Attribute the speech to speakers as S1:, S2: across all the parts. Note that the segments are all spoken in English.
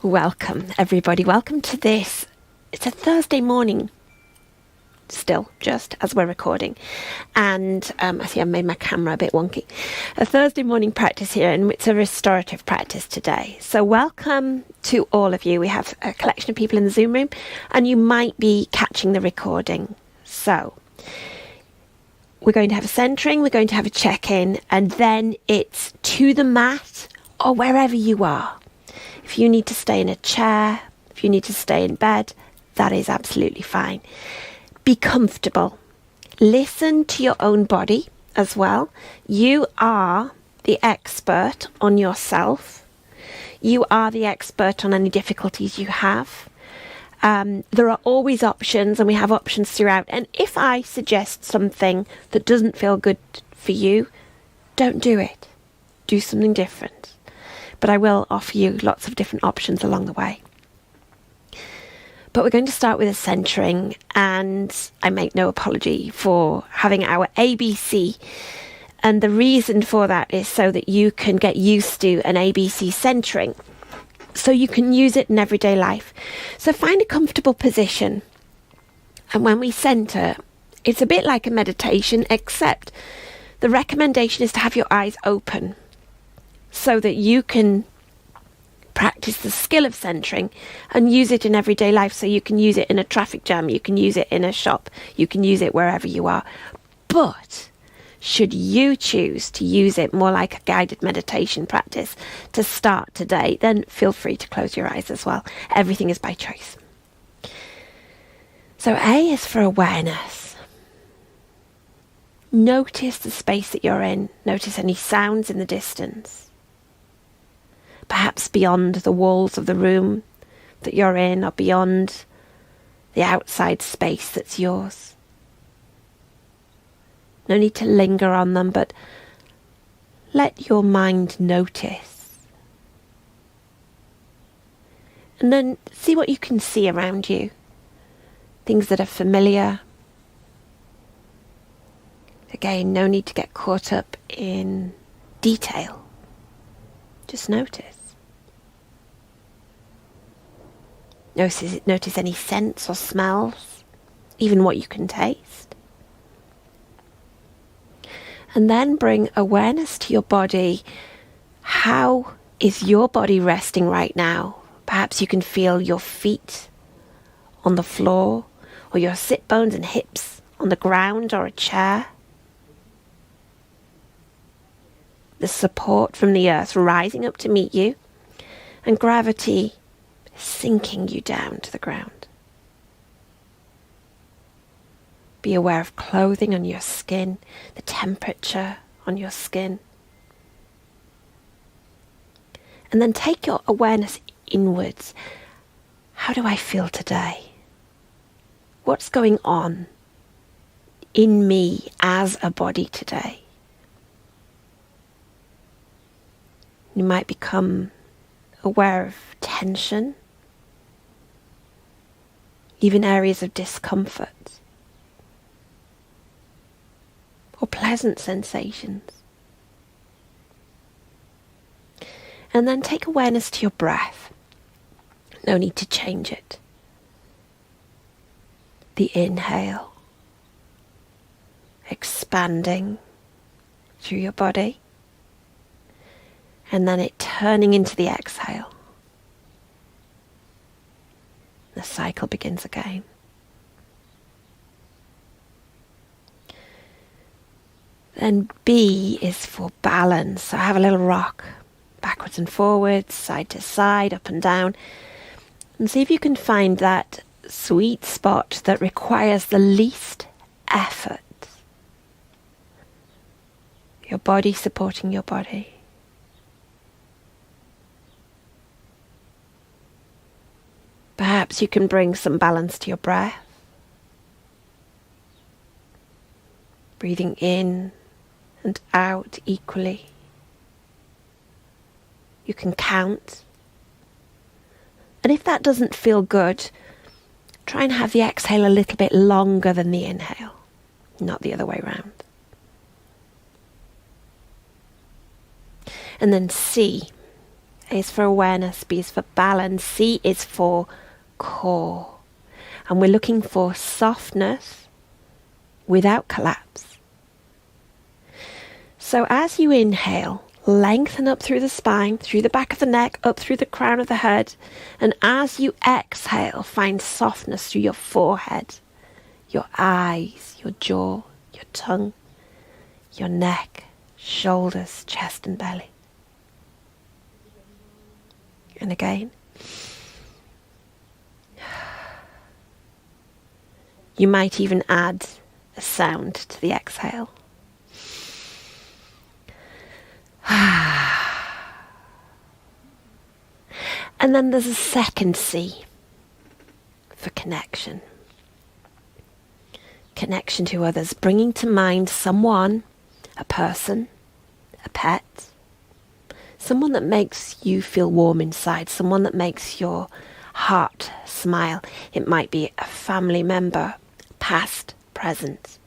S1: Welcome, everybody. Welcome to this. It's a Thursday morning, still, just as we're recording. And I see I've made my camera a bit wonky. A Thursday morning practice here, and it's a restorative practice today. So welcome to all of you. We have a collection of people in the Zoom room, and you might be catching the recording. So we're going to have a centering, we're going to have a check-in, and then it's to the mat or wherever you are. If you need to stay in a chair, if you need to stay in bed, that is absolutely fine. Be comfortable. Listen to your own body as well. You are the expert on yourself. You are the expert on any difficulties you have. There are always options, and we have options throughout. And if I suggest something that doesn't feel good for you, don't do it. Do something different. But I will offer you lots of different options along the way. But we're going to start with a centering, and I make no apology for having our ABC. And the reason for that is so that you can get used to an ABC centering, so you can use it in everyday life. So find a comfortable position. And when we center, it's a bit like a meditation, except the recommendation is to have your eyes open, so that you can practice the skill of centering and use it in everyday life. So you can use it in a traffic jam, you can use it in a shop, you can use it wherever you are. But should you choose to use it more like a guided meditation practice to start today, then feel free to close your eyes as well. Everything is by choice. So A is for awareness. Notice the space that you're in. Notice any sounds in the distance. Perhaps beyond the walls of the room that you're in, or beyond the outside space that's yours. No need to linger on them, but let your mind notice. And then see what you can see around you. Things that are familiar. Again, no need to get caught up in detail. Just notice. Notice any scents or smells, even what you can taste. And then bring awareness to your body. How is your body resting right now? Perhaps you can feel your feet on the floor, or your sit bones and hips on the ground or a chair. The support from the earth rising up to meet you, and gravity sinking you down to the ground. Be aware of clothing on your skin, the temperature on your skin. And then take your awareness inwards. How do I feel today? What's going on in me as a body today? You might become aware of tension, even areas of discomfort, or pleasant sensations. And then take awareness to your breath. No need to change it. The inhale, expanding through your body. And then it turning into the exhale. The cycle begins again. Then B is for balance. So have a little rock, backwards and forwards, side to side, up and down. And see if you can find that sweet spot that requires the least effort. Your body supporting your body. Perhaps you can bring some balance to your breath. Breathing in and out equally. You can count. And if that doesn't feel good, try and have the exhale a little bit longer than the inhale, not the other way around. And then C A is for awareness, B is for balance, C is for core. And we're looking for softness without collapse. So as you inhale, lengthen up through the spine, through the back of the neck, up through the crown of the head. And as you exhale, find softness through your forehead, your eyes, your jaw, your tongue, your neck, shoulders, chest and belly. And again. You might even add a sound to the exhale. And then there's a second C for connection. Connection to others, bringing to mind someone, a person, a pet, someone that makes you feel warm inside, someone that makes your heart smile. It might be a family member, past, present.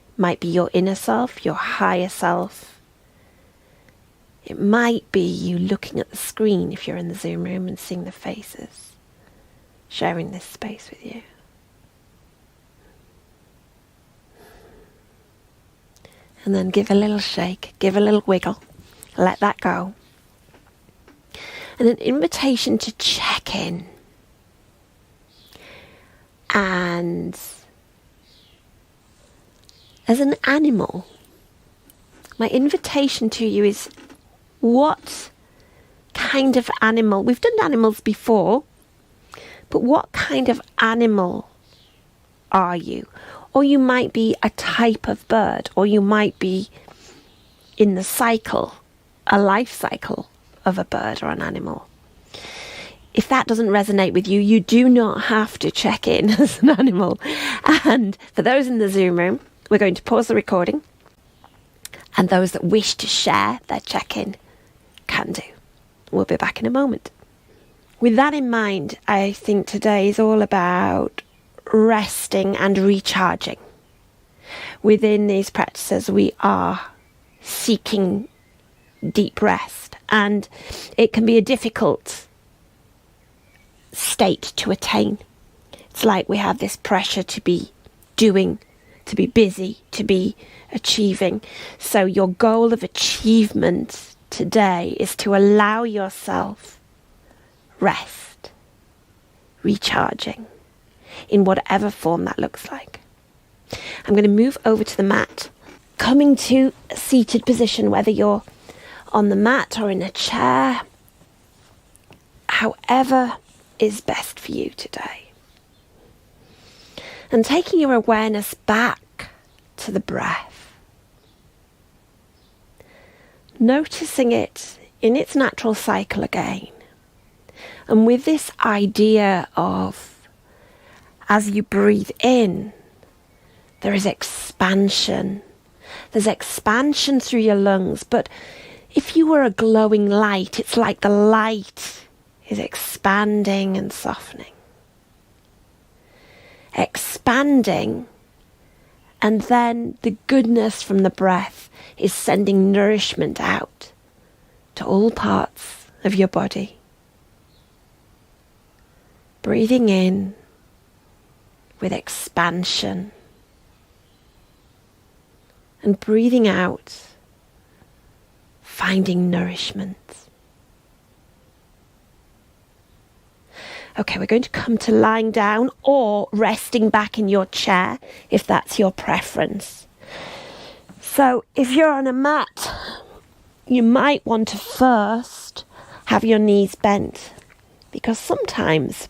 S1: It might be your inner self, your higher self. It might be you looking at the screen if you're in the Zoom room and seeing the faces, sharing this space with you. And then give a little shake, give a little wiggle, let that go. And an invitation to check in. And as an animal, my invitation to you is, what kind of animal, we've done animals before, but what kind of animal are you? Or you might be a type of bird, or you might be in the cycle, a life cycle of a bird or an animal. If that doesn't resonate with you, you do not have to check in as an animal. And for those in the Zoom room, we're going to pause the recording. And those that wish to share their check-in can do. We'll be back in a moment. With that in mind, I think today is all about resting and recharging. Within these practices, we are seeking deep rest, and it can be a difficult state to attain. It's like we have this pressure to be doing, to be busy, to be achieving. So your goal of achievement today is to allow yourself rest, recharging, in whatever form that looks like. I'm going to move over to the mat, coming to a seated position, whether you're on the mat or in a chair, however is best for you today. And taking your awareness back to the breath, noticing it in its natural cycle again. And with this idea of, as you breathe in, there is expansion. There's expansion through your lungs, but if you were a glowing light, it's like the light is expanding and softening. Expanding, and then the goodness from the breath is sending nourishment out to all parts of your body. Breathing in with expansion, and breathing out, finding nourishment. Okay, we're going to come to lying down or resting back in your chair, if that's your preference. So if you're on a mat, you might want to first have your knees bent, because sometimes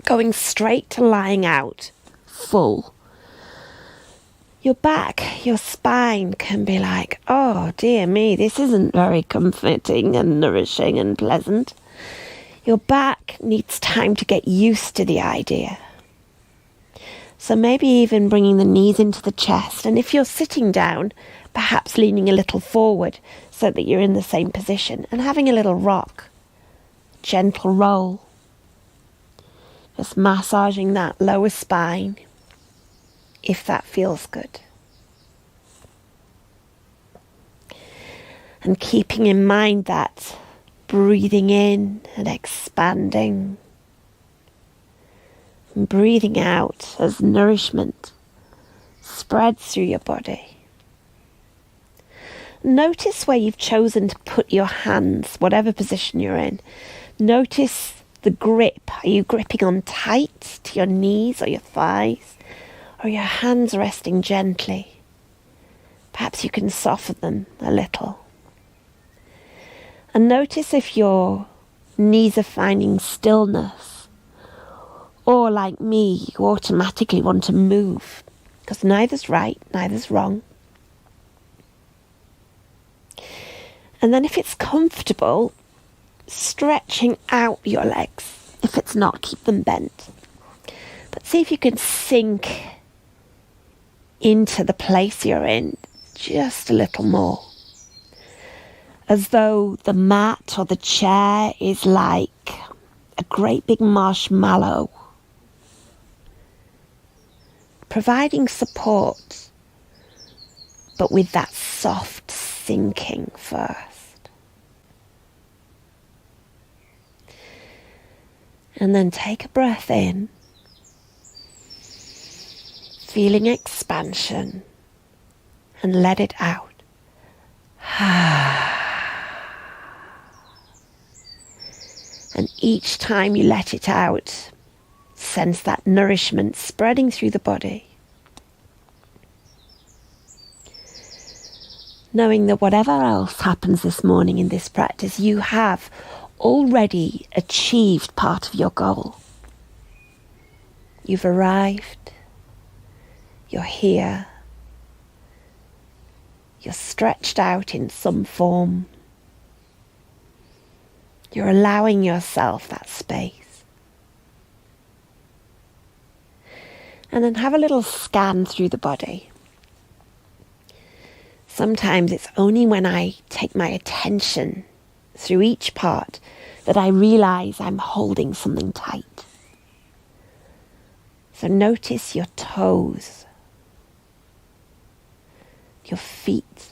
S1: going straight to lying out full, your back, your spine can be like, oh dear me, this isn't very comforting and nourishing and pleasant. Your back needs time to get used to the idea. So maybe even bringing the knees into the chest, and if you're sitting down, perhaps leaning a little forward so that you're in the same position, and having a little rock, gentle roll. Just massaging that lower spine, if that feels good. And keeping in mind that Breathing in and expanding. And breathing out as nourishment spreads through your body. Notice where you've chosen to put your hands, whatever position you're in. Notice the grip. Are you gripping on tight to your knees or your thighs? Or are your hands resting gently? Perhaps you can soften them a little. And notice if your knees are finding stillness, or like me, you automatically want to move, because neither's right, neither's wrong. And then if it's comfortable, stretching out your legs. If it's not, keep them bent. But see if you can sink into the place you're in just a little more. As though the mat or the chair is like a great big marshmallow, providing support, but with that soft sinking first. And then take a breath in, feeling expansion, and let it out. And each time you let it out, sense that nourishment spreading through the body. Knowing that whatever else happens this morning in this practice, you have already achieved part of your goal. You've arrived. You're here. You're stretched out in some form. You're allowing yourself that space. And then have a little scan through the body. Sometimes it's only when I take my attention through each part that I realize I'm holding something tight. So notice your toes, your feet,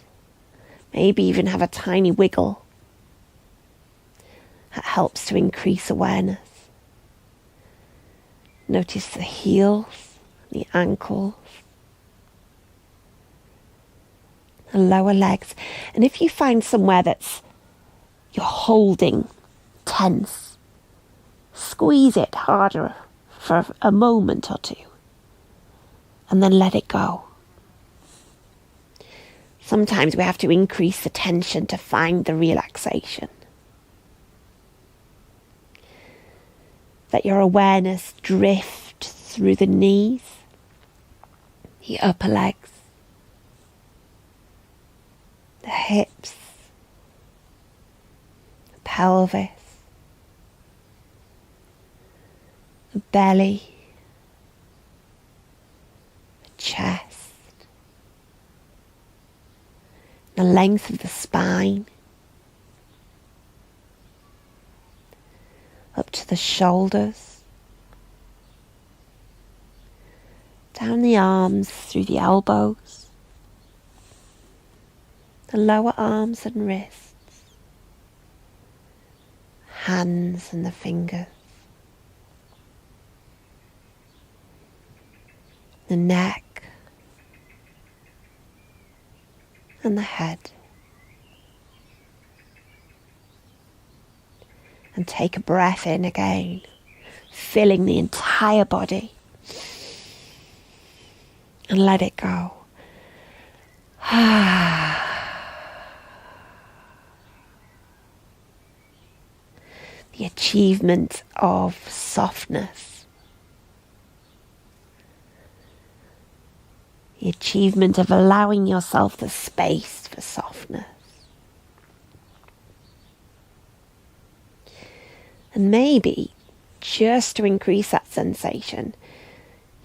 S1: maybe even have a tiny wiggle. That helps to increase awareness. Notice the heels, the ankles, the lower legs. And if you find somewhere that's you're holding tense, squeeze it harder for a moment or two, and then let it go. Sometimes we have to increase the tension to find the relaxation. Let your awareness drift through the knees, the upper legs, the hips, the pelvis, the belly, the chest, the length of the spine, up to the shoulders, down the arms through the elbows, the lower arms and wrists, hands and the fingers, the neck and the head. And take a breath in again, filling the entire body. And let it go. The achievement of softness. The achievement of allowing yourself the space for softness. And maybe, just to increase that sensation,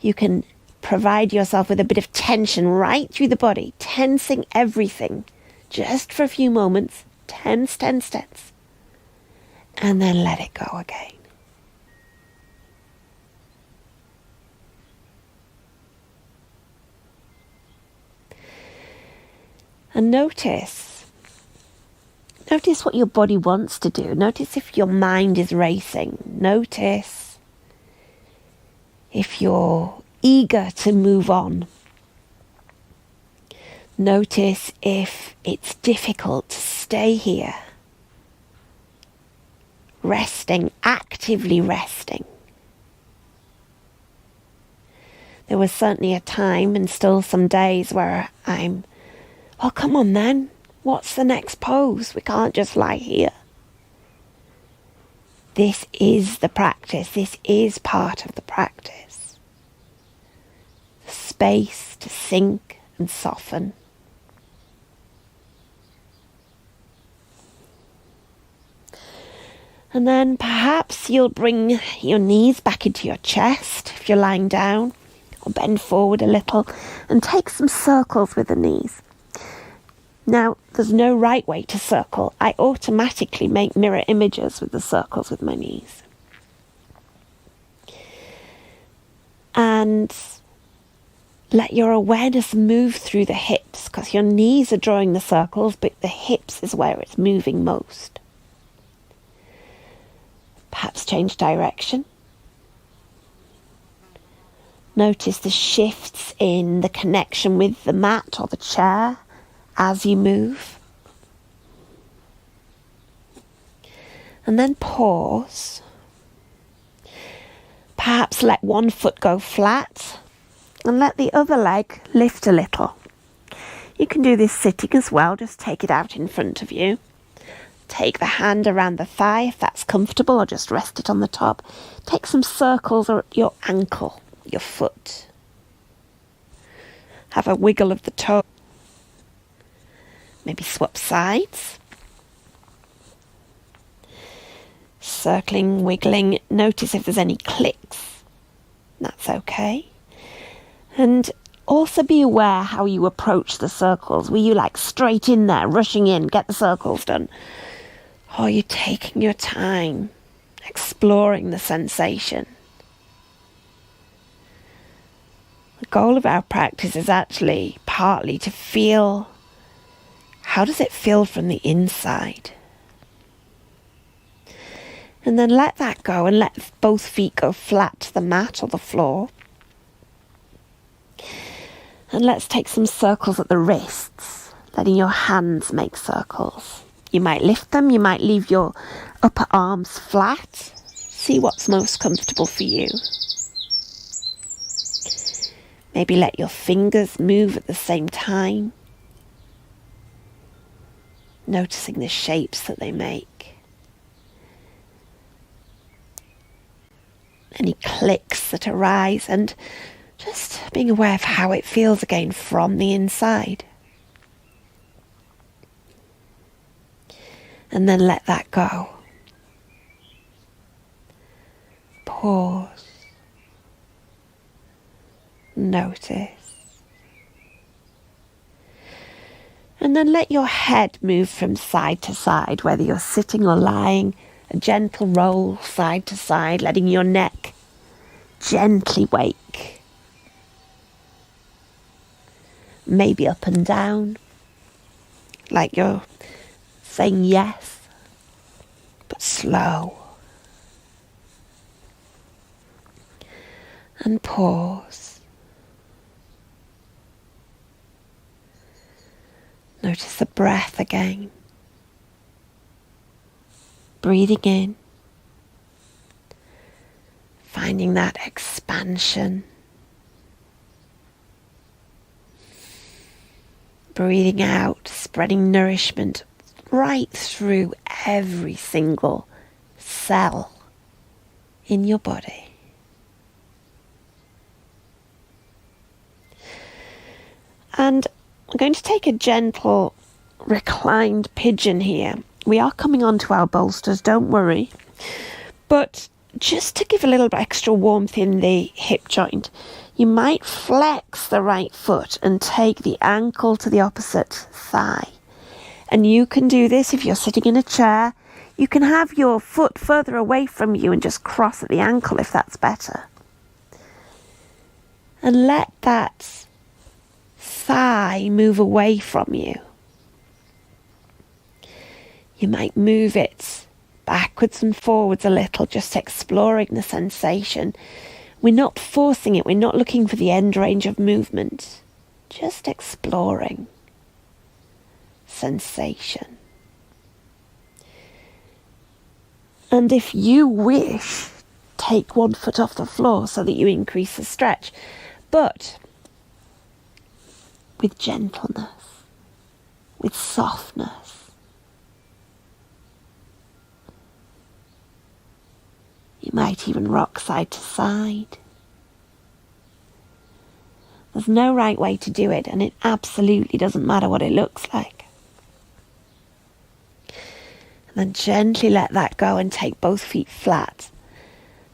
S1: you can provide yourself with a bit of tension right through the body, tensing everything, just for a few moments, tense, tense, tense, and then let it go again. And notice Notice what your body wants to do. Notice if your mind is racing. Notice if you're eager to move on. Notice if it's difficult to stay here. Resting, actively resting. There was certainly a time and still some days where oh, come on then. What's the next pose? We can't just lie here. This is the practice. This is part of the practice. Space to sink and soften. And then perhaps you'll bring your knees back into your chest if you're lying down, or bend forward a little and take some circles with the knees. Now, there's no right way to circle. I automatically make mirror images with the circles with my knees. And let your awareness move through the hips, because your knees are drawing the circles, but the hips is where it's moving most. Perhaps change direction. Notice the shifts in the connection with the mat or the chair as you move. And then pause. Perhaps let one foot go flat and let the other leg lift a little. You can do this sitting as well, just take it out in front of you. Take the hand around the thigh if that's comfortable, or just rest it on the top. Take some circles or your ankle, your foot. Have a wiggle of the toe. Maybe swap sides. Circling, wiggling. Notice if there's any clicks. That's okay. And also be aware how you approach the circles. Were you like straight in there, rushing in, get the circles done? Or are you taking your time, exploring the sensation? The goal of our practice is actually partly to feel, how does it feel from the inside? And then let that go and let both feet go flat to the mat or the floor. And let's take some circles at the wrists, letting your hands make circles. You might lift them, you might leave your upper arms flat. See what's most comfortable for you. Maybe let your fingers move at the same time. Noticing the shapes that they make. Any clicks that arise, and just being aware of how it feels again from the inside. And then let that go. Pause. Notice. And then let your head move from side to side, whether you're sitting or lying. A gentle roll side to side, letting your neck gently wake. Maybe up and down, like you're saying yes, but slow. And pause. Notice the breath again. Breathing in. Finding that expansion. Breathing out, spreading nourishment right through every single cell in your body. And I'm going to take a gentle reclined pigeon here. We are coming on to our bolsters, don't worry. But just to give a little bit extra warmth in the hip joint, you might flex the right foot and take the ankle to the opposite thigh. And you can do this if you're sitting in a chair. You can have your foot further away from you and just cross at the ankle if that's better. And let that thigh move away from you. You might move it backwards and forwards a little, just exploring the sensation. We're not forcing it, we're not looking for the end range of movement, just exploring sensation. And if you wish, take one foot off the floor so that you increase the stretch, but with gentleness, with softness. You might even rock side to side. There's no right way to do it, and it absolutely doesn't matter what it looks like. And then gently let that go and take both feet flat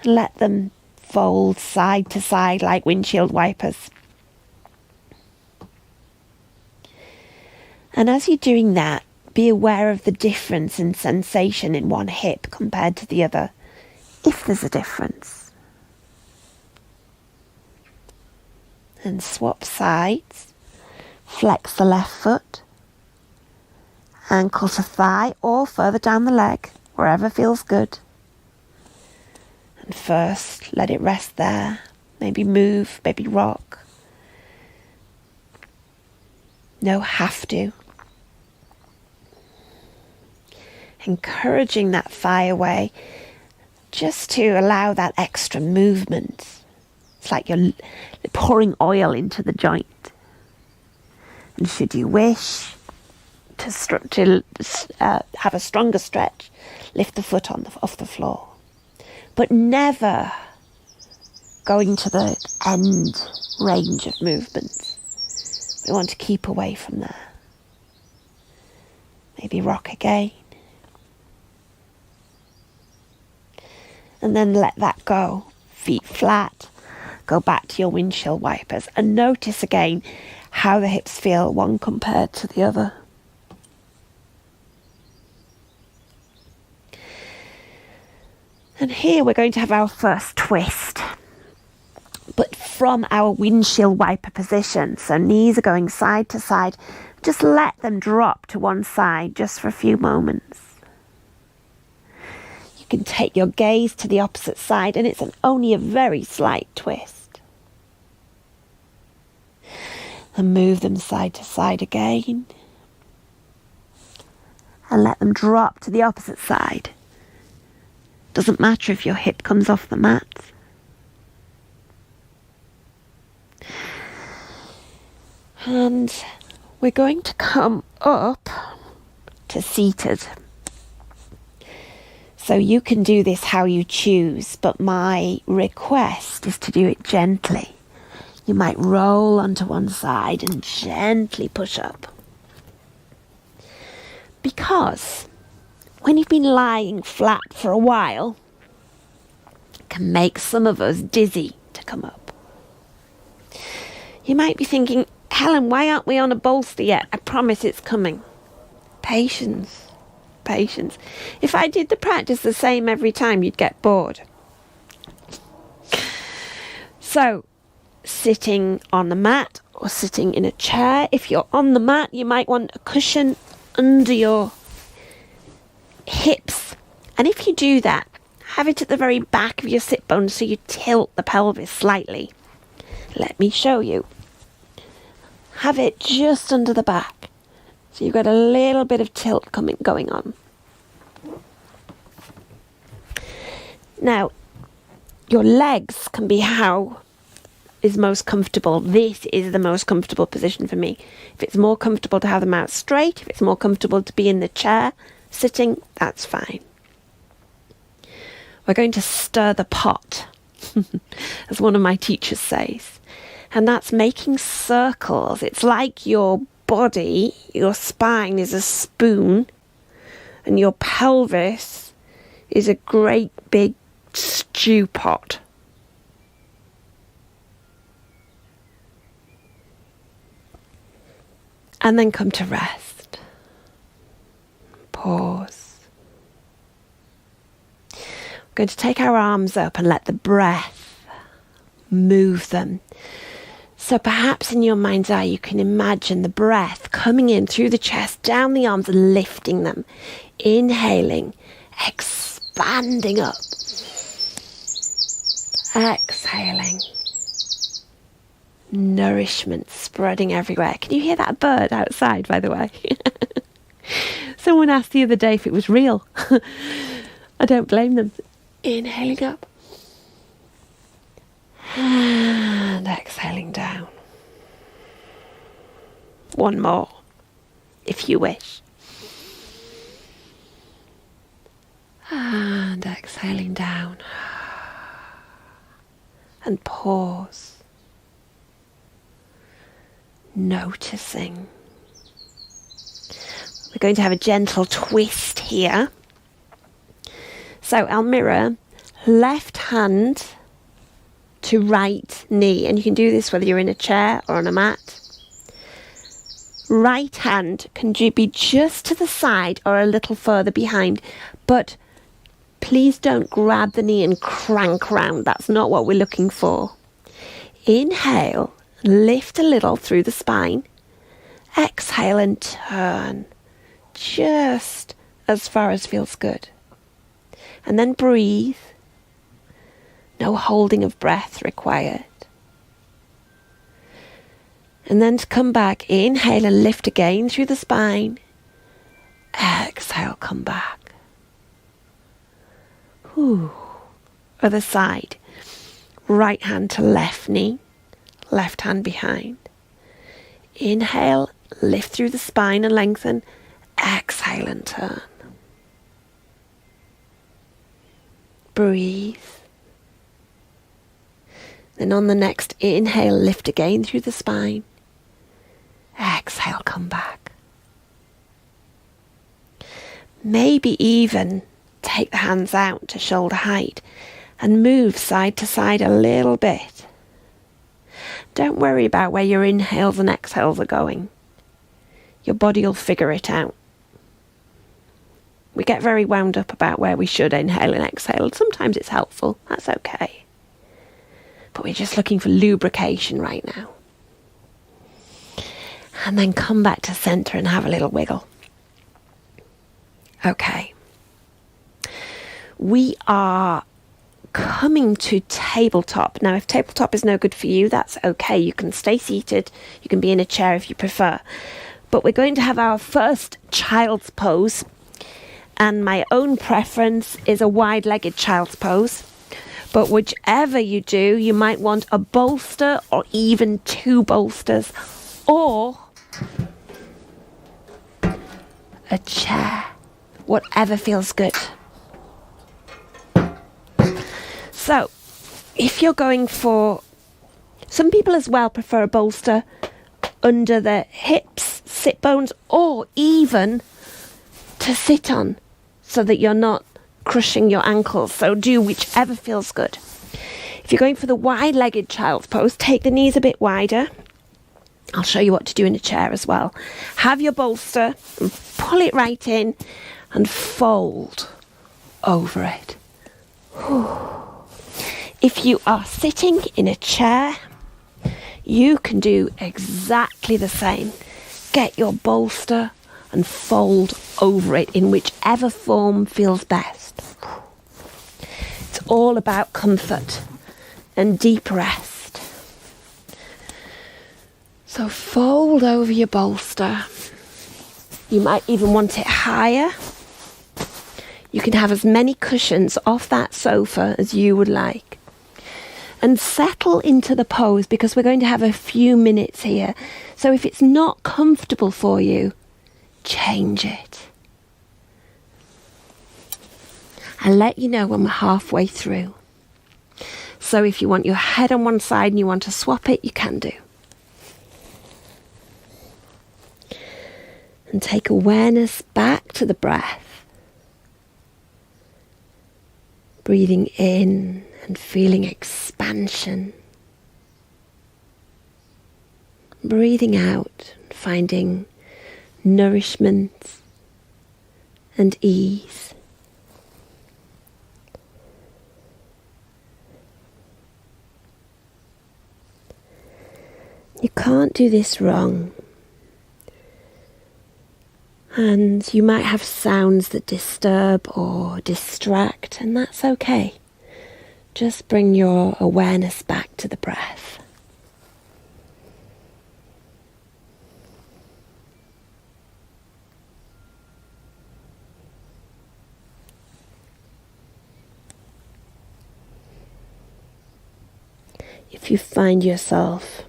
S1: and let them fold side to side like windshield wipers. And as you're doing that, be aware of the difference in sensation in one hip compared to the other, if there's a difference. And swap sides, flex the left foot, ankle to thigh or further down the leg, wherever feels good. And first, let it rest there. Maybe move, maybe rock. No have to. Encouraging that thigh away, just to allow that extra movement. It's like you're pouring oil into the joint. And should you wish to have a stronger stretch, lift the foot off the floor. But never going to the end range of movement. We want to keep away from there. Maybe rock again. And then let that go. Feet flat. Go back to your windshield wipers. And notice again how the hips feel, one compared to the other. And here we're going to have our first twist. But from our windshield wiper position. So knees are going side to side. Just let them drop to one side just for a few moments. You can take your gaze to the opposite side, and it's only a very slight twist. And move them side to side again. And let them drop to the opposite side. Doesn't matter if your hip comes off the mat. And we're going to come up to seated. So you can do this how you choose, but my request is to do it gently. You might roll onto one side and gently push up. Because when you've been lying flat for a while, it can make some of us dizzy to come up. You might be thinking, Helen, why aren't we on a bolster yet? I promise it's coming. Patience. Patience. If I did the practice the same every time, you'd get bored. So, sitting on the mat or sitting in a chair. If you're on the mat, you might want a cushion under your hips. And if you do that, have it at the very back of your sit bones so you tilt the pelvis slightly. Let me show you. Have it just under the back. So you've got a little bit of tilt going on. Now, your legs can be how is most comfortable. This is the most comfortable position for me. If it's more comfortable to have them out straight, if it's more comfortable to be in the chair, sitting, that's fine. We're going to stir the pot, as one of my teachers says. And that's making circles. It's like your body, your spine is a spoon, and your pelvis is a great big stew pot. And then come to rest. Pause. We're going to take our arms up and let the breath move them. So perhaps in your mind's eye you can imagine the breath coming in through the chest, down the arms and lifting them Inhaling, expanding up. Exhaling. Nourishment spreading everywhere. Can you hear that bird outside, by the way? Someone asked the other day if it was real. I don't blame them. Inhaling up. And exhaling down. One more, if you wish. And exhaling down. And pause. Noticing. We're going to have a gentle twist here. So I'll mirror left hand to right knee, and you can do this whether you're in a chair or on a mat. Right hand can be just to the side or a little further behind, but please don't grab the knee and crank round. That's not what we're looking for. Inhale, lift a little through the spine. Exhale and turn just as far as feels good. And then breathe. No holding of breath required. And then to come back, inhale and lift again through the spine. Exhale, come back. Whew. Other side. Right hand to left knee, left hand behind. Inhale, lift through the spine and lengthen. Exhale and turn. Breathe. Then on the next inhale, lift again through the spine. Exhale, come back. Maybe even take the hands out to shoulder height and move side to side a little bit. Don't worry about where your inhales and exhales are going. Your body will figure it out. We get very wound up about where we should inhale and exhale. Sometimes it's helpful. That's okay. But we're just looking for lubrication right now. And then come back to center and have a little wiggle. Okay. We are coming to tabletop. Now, if tabletop is no good for you, that's okay. You can stay seated. You can be in a chair if you prefer. But we're going to have our first child's pose. And my own preference is a wide-legged child's pose. But whichever you do, you might want a bolster or even two bolsters. Or a chair. Whatever feels good. So, if you're going for... Some people as well prefer a bolster under the hips, sit bones, or even to sit on so that you're not crushing your ankles. So do whichever feels good. If you're going for the wide-legged child's pose, take the knees a bit wider. I'll show you what to do in a chair as well. Have your bolster and pull it right in and fold over it. Whew. If you are sitting in a chair, you can do exactly the same. Get your bolster and fold over it in whichever form feels best. It's all about comfort and deep rest. So fold over your bolster. You might even want it higher. You can have as many cushions off that sofa as you would like. And settle into the pose because we're going to have a few minutes here. So if it's not comfortable for you, change it. I'll let you know when we're halfway through. So if you want your head on one side and you want to swap it, you can do. And take awareness back to the breath. Breathing in and feeling expansion. Breathing out, finding nourishment and ease. You can't do this wrong. And you might have sounds that disturb or distract, and that's okay. Just bring your awareness back to the breath. If you find yourself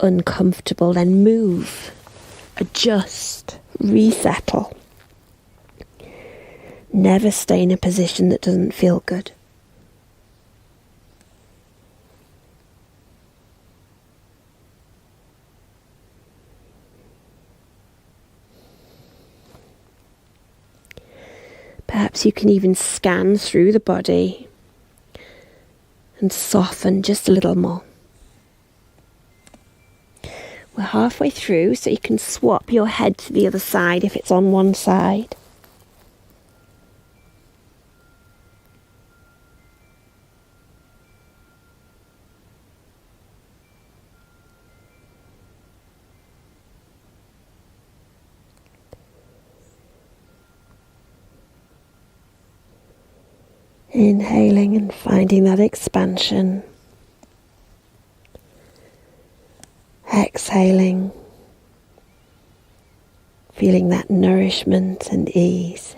S1: uncomfortable, then move, adjust, resettle. Never stay in a position that doesn't feel good. Perhaps you can even scan through the body and soften just a little more. We're halfway through, so you can swap your head to the other side if it's on one side. Inhaling and finding that expansion. Exhaling, feeling that nourishment and ease.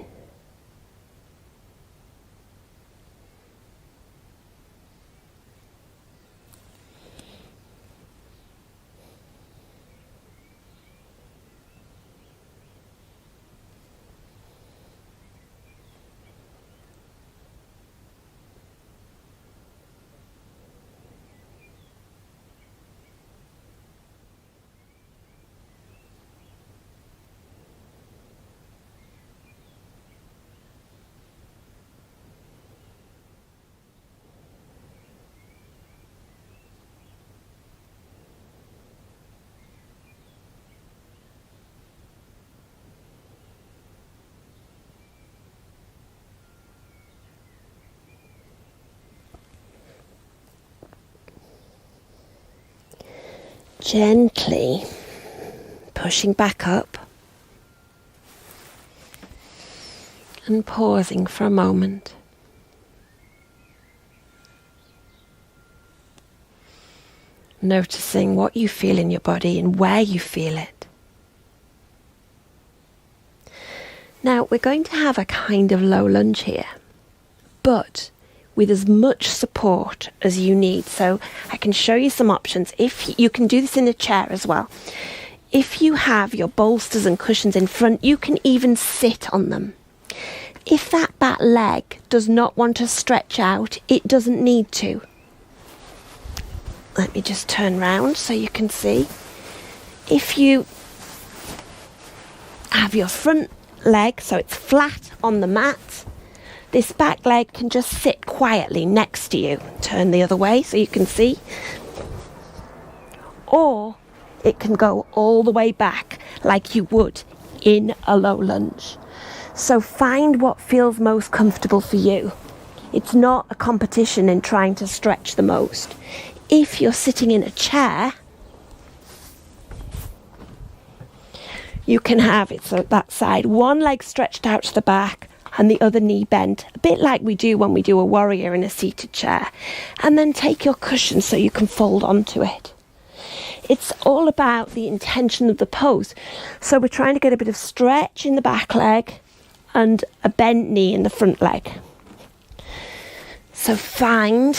S1: Gently pushing back up and pausing for a moment. Noticing what you feel in your body and where you feel it. Now we're going to have a kind of low lunge here, but with as much support as you need. So I can show you some options. If you can do this in a chair as well. If you have your bolsters and cushions in front, you can even sit on them. If that back leg does not want to stretch out, it doesn't need to. Let me just turn round so you can see. If you have your front leg, so it's flat on the mat, this back leg can just sit quietly next to you. Turn the other way so you can see. Or it can go all the way back like you would in a low lunge. So find what feels most comfortable for you. It's not a competition in trying to stretch the most. If you're sitting in a chair, you can have it so that side, one leg stretched out to the back, and the other knee bent, a bit like we do when we do a warrior in a seated chair. And then take your cushion so you can fold onto it. It's all about the intention of the pose. So we're trying to get a bit of stretch in the back leg and a bent knee in the front leg. So find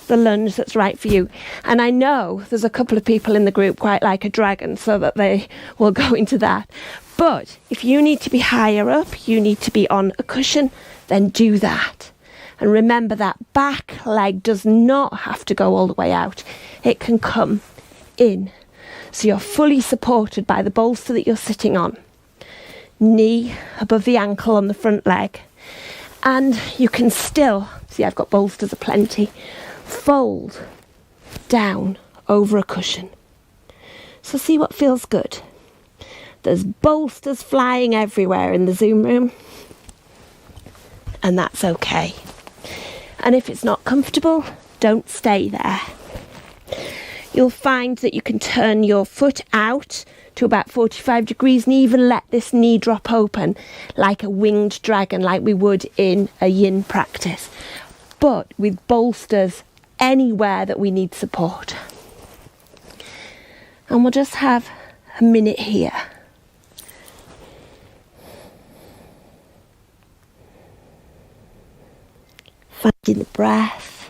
S1: the lunge that's right for you. And I know there's a couple of people in the group quite like a dragon, so that they will go into that. But if you need to be higher up, you need to be on a cushion, then do that. And remember that back leg does not have to go all the way out. It can come in. So you're fully supported by the bolster that you're sitting on. Knee above the ankle on the front leg. And you can still, see I've got bolsters aplenty, fold down over a cushion. So see what feels good. There's bolsters flying everywhere in the Zoom room, and that's okay. And if it's not comfortable, don't stay there. You'll find that you can turn your foot out to about 45 degrees, and even let this knee drop open like a winged dragon, like we would in a yin practice, but with bolsters anywhere that we need support. And we'll just have a minute here. Finding the breath,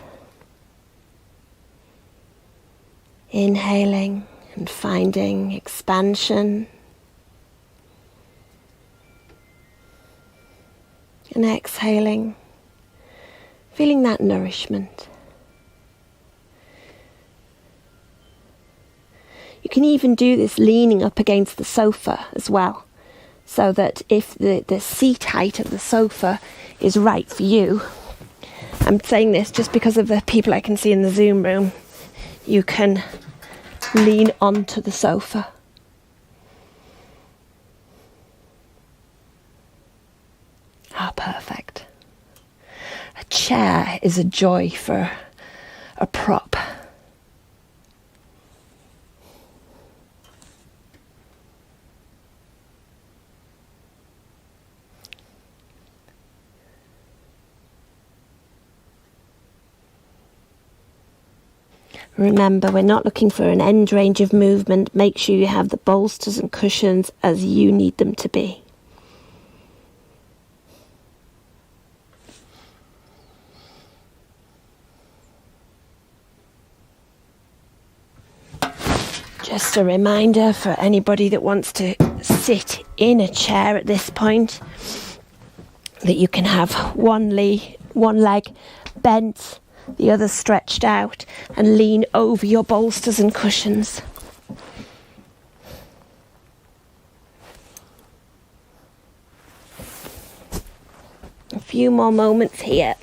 S1: inhaling and finding expansion, and exhaling, feeling that nourishment. You can even do this leaning up against the sofa as well, so that if the seat height of the sofa is right for you, I'm saying this just because of the people I can see in the Zoom room, you can lean onto the sofa. Ah, perfect. A chair is a joy for a prop. Remember, we're not looking for an end range of movement. Make sure you have the bolsters and cushions as you need them to be. Just a reminder for anybody that wants to sit in a chair at this point, that you can have one leg bent, the other stretched out, and lean over your bolsters and cushions. A few more moments here.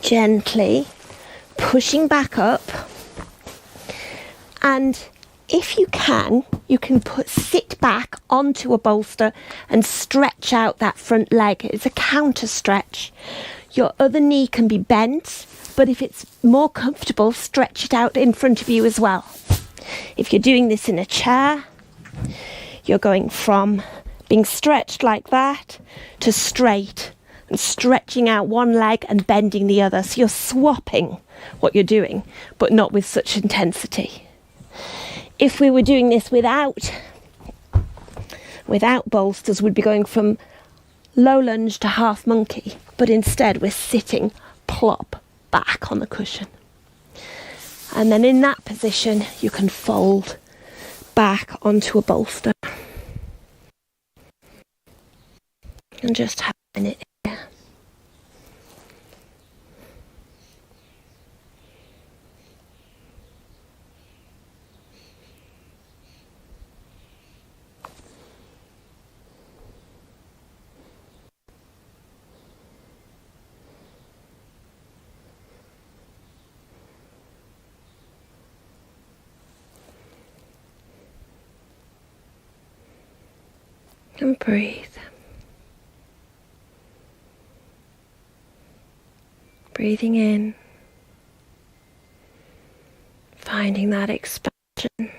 S1: Gently pushing back up, and if you can sit back onto a bolster and stretch out that front leg. It's a counter stretch. Your other knee can be bent, but if it's more comfortable, stretch it out in front of you as well. If you're doing this in a chair, you're going from being stretched like that to straight, and stretching out one leg and bending the other. So you're swapping what you're doing, but not with such intensity. If we were doing this without bolsters, we'd be going from low lunge to half monkey, but instead we're sitting plop back on the cushion. And then in that position, you can fold back onto a bolster. And just have a minute here. And breathe. Breathing in, finding that expansion.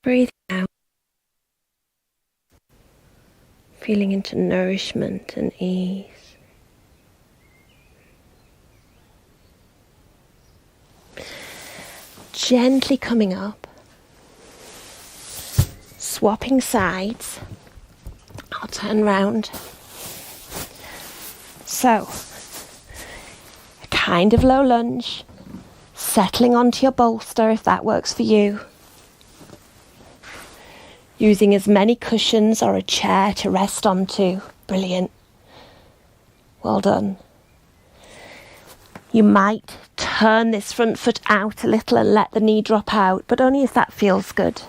S1: Breathing out, feeling into nourishment and ease. Gently coming up, swapping sides. I'll turn round. So, a kind of low lunge, settling onto your bolster if that works for you. Using as many cushions or a chair to rest onto. Brilliant. Well done. You might turn this front foot out a little and let the knee drop out, but only if that feels good.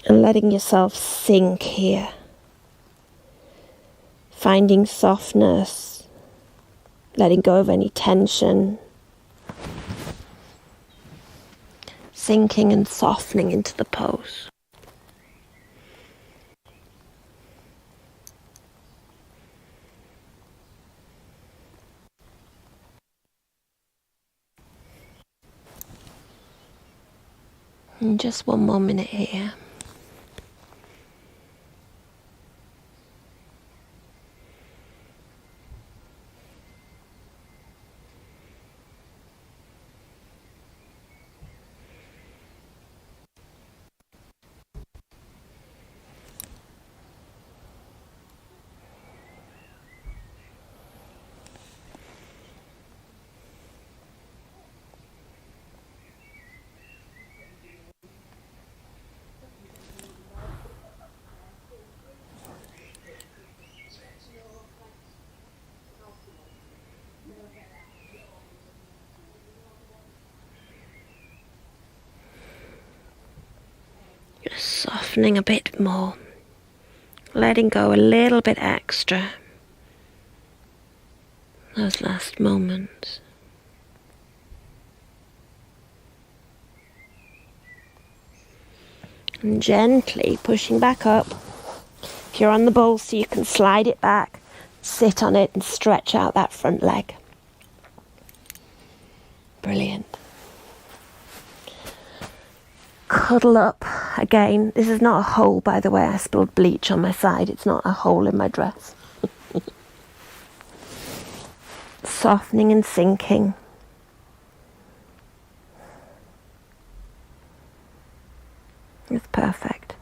S1: And letting yourself sink here. Finding softness, letting go of any tension, sinking and softening into the pose. And just one more minute here. Just softening a bit more, letting go a little bit extra. Those last moments. And gently pushing back up. If you're on the bolster, you can slide it back, sit on it and stretch out that front leg. Brilliant. Cuddle up again. This is not a hole, by the way. I spilled bleach on my side. It's not a hole in my dress. Softening and sinking. It's perfect.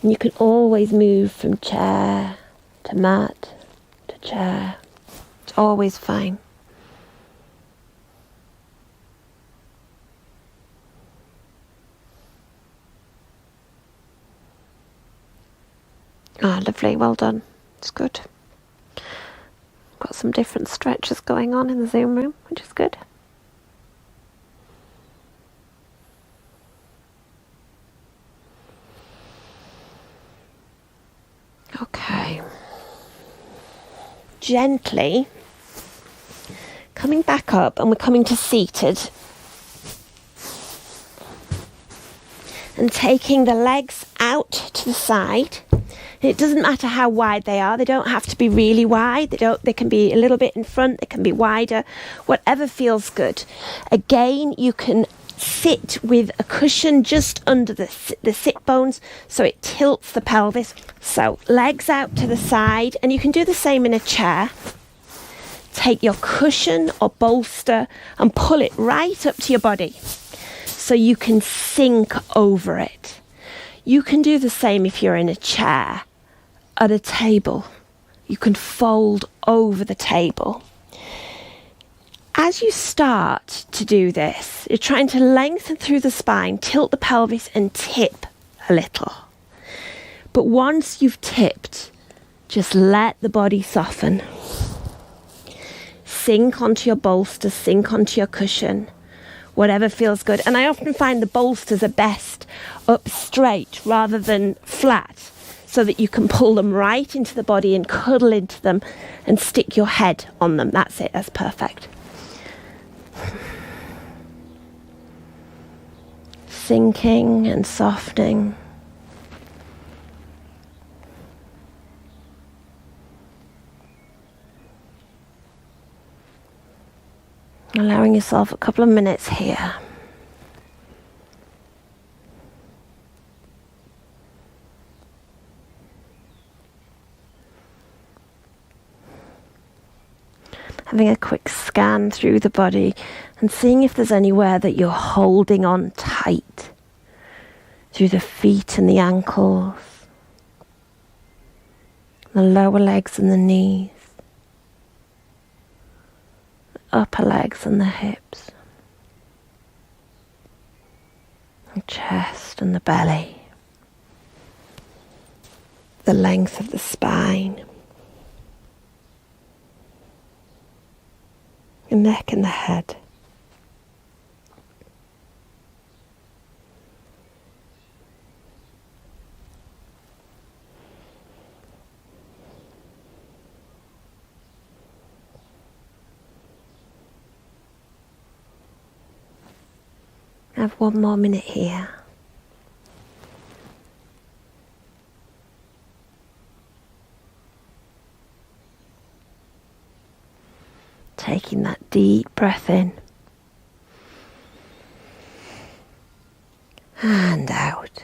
S1: And you can always move from chair to mat to chair. It's always fine. Ah, lovely, well done. It's good. Got some different stretches going on in the Zoom room, which is good. Okay. Gently coming back up, and we're coming to seated. And taking the legs out to the side. It doesn't matter how wide they are. They don't have to be really wide. They can be a little bit in front. They can be wider. Whatever feels good. Again, you can sit with a cushion just under the sit bones so it tilts the pelvis. So legs out to the side, and you can do the same in a chair. Take your cushion or bolster and pull it right up to your body so you can sink over it. You can do the same if you're in a chair. At a table, you can fold over the table. As you start to do this, you're trying to lengthen through the spine, tilt the pelvis and tip a little. But once you've tipped, just let the body soften. Sink onto your bolster, sink onto your cushion, whatever feels good. And I often find the bolsters are best up straight rather than flat, so that you can pull them right into the body and cuddle into them and stick your head on them. That's it, that's perfect. Sinking and softening. Allowing yourself a couple of minutes here. Having a quick scan through the body and seeing if there's anywhere that you're holding on tight. Through the feet and the ankles, the lower legs and the knees, the upper legs and the hips, the chest and the belly, the length of the spine, the neck and the head. I have one more minute here. Taking that deep breath in and out.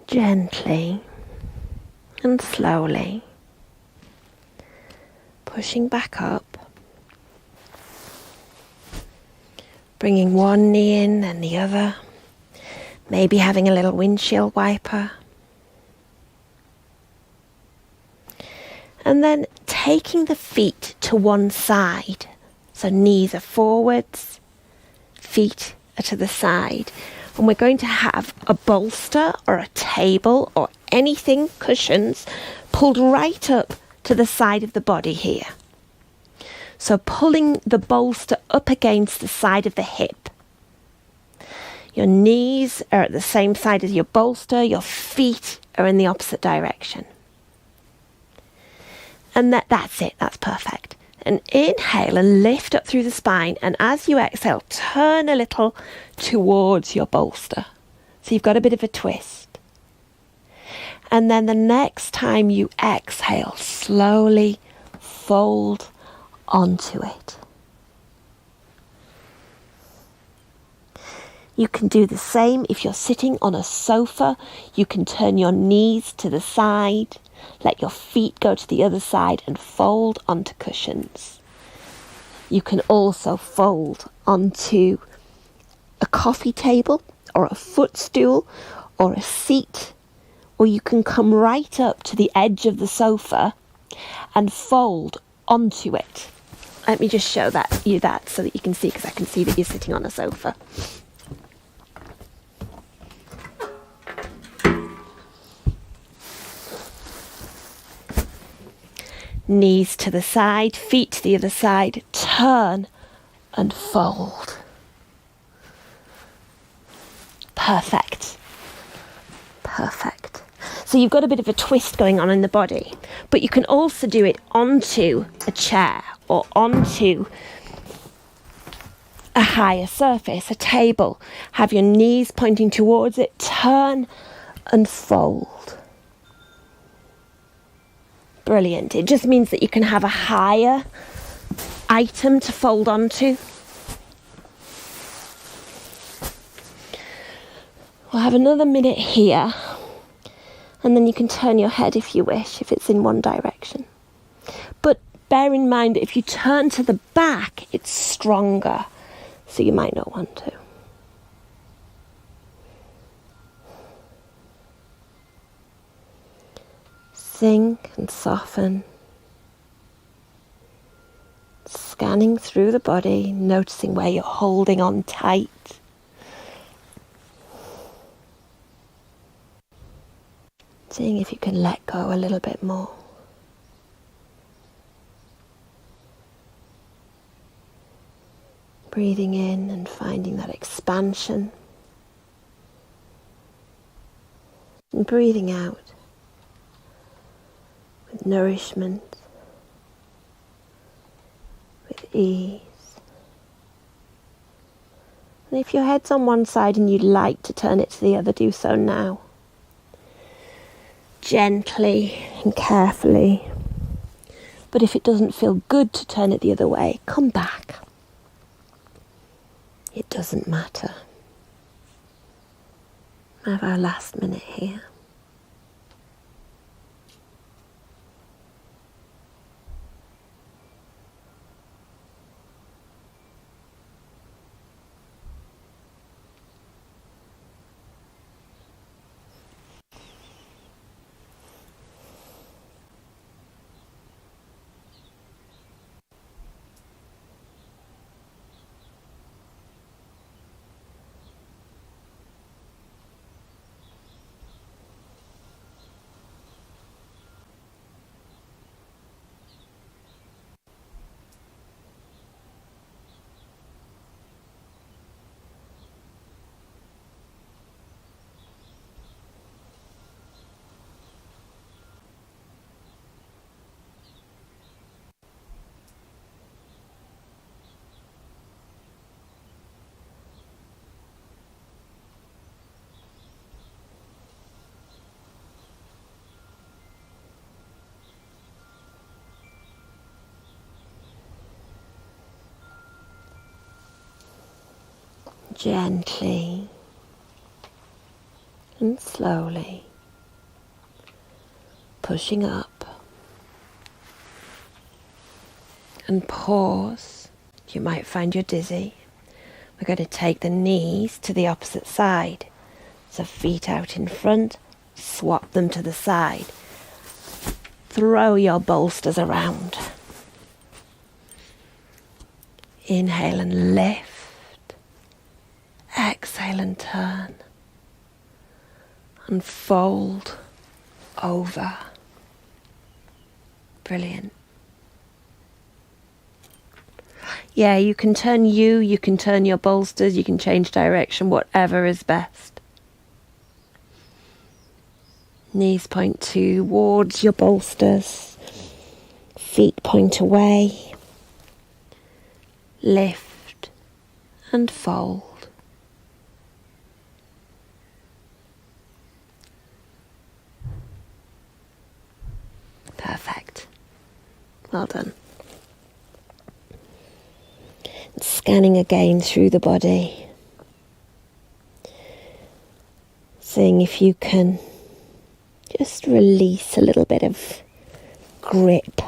S1: Gently and slowly pushing back up, bringing one knee in and the other, maybe having a little windshield wiper, and then taking the feet to one side, so knees are forwards, feet are to the side. And we're going to have a bolster or a table or anything, cushions, pulled right up to the side of the body here. So pulling the bolster up against the side of the hip. Your knees are at the same side as your bolster, your feet are in the opposite direction. And that's it, that's perfect. And inhale and lift up through the spine, and as you exhale, turn a little towards your bolster. So you've got a bit of a twist. And then the next time you exhale, slowly fold onto it. You can do the same if you're sitting on a sofa. You can turn your knees to the side, let your feet go to the other side and fold onto cushions. You can also fold onto a coffee table or a footstool or a seat, or you can come right up to the edge of the sofa and fold onto it. Let me just show you that so that you can see, because I can see that you're sitting on a sofa. Knees to the side, feet to the other side, turn and fold. Perfect. Perfect. So you've got a bit of a twist going on in the body, but you can also do it onto a chair or onto a higher surface, a table. Have your knees pointing towards it, turn and fold. Brilliant. It just means that you can have a higher item to fold onto. We'll have another minute here, and then you can turn your head if you wish, if it's in one direction. But bear in mind that if you turn to the back, it's stronger, so you might not want to. Sink and soften, scanning through the body, noticing where you're holding on tight. Seeing if you can let go a little bit more. Breathing in and finding that expansion. And breathing out with nourishment, with ease. And if your head's on one side and you'd like to turn it to the other, do so now. Gently and carefully. But if it doesn't feel good to turn it the other way, come back. It doesn't matter. Have our last minute here. Gently and slowly pushing up, and pause. You might find you're dizzy. We're going to take the knees to the opposite side. So feet out in front, swap them to the side. Throw your bolsters around. Inhale and lift. Exhale and turn. And fold over. Brilliant. Yeah, you can turn you can turn your bolsters, you can change direction, whatever is best. Knees point towards your bolsters. Feet point away. Lift and fold. Perfect. Well done. Scanning again through the body. Seeing if you can just release a little bit of grip.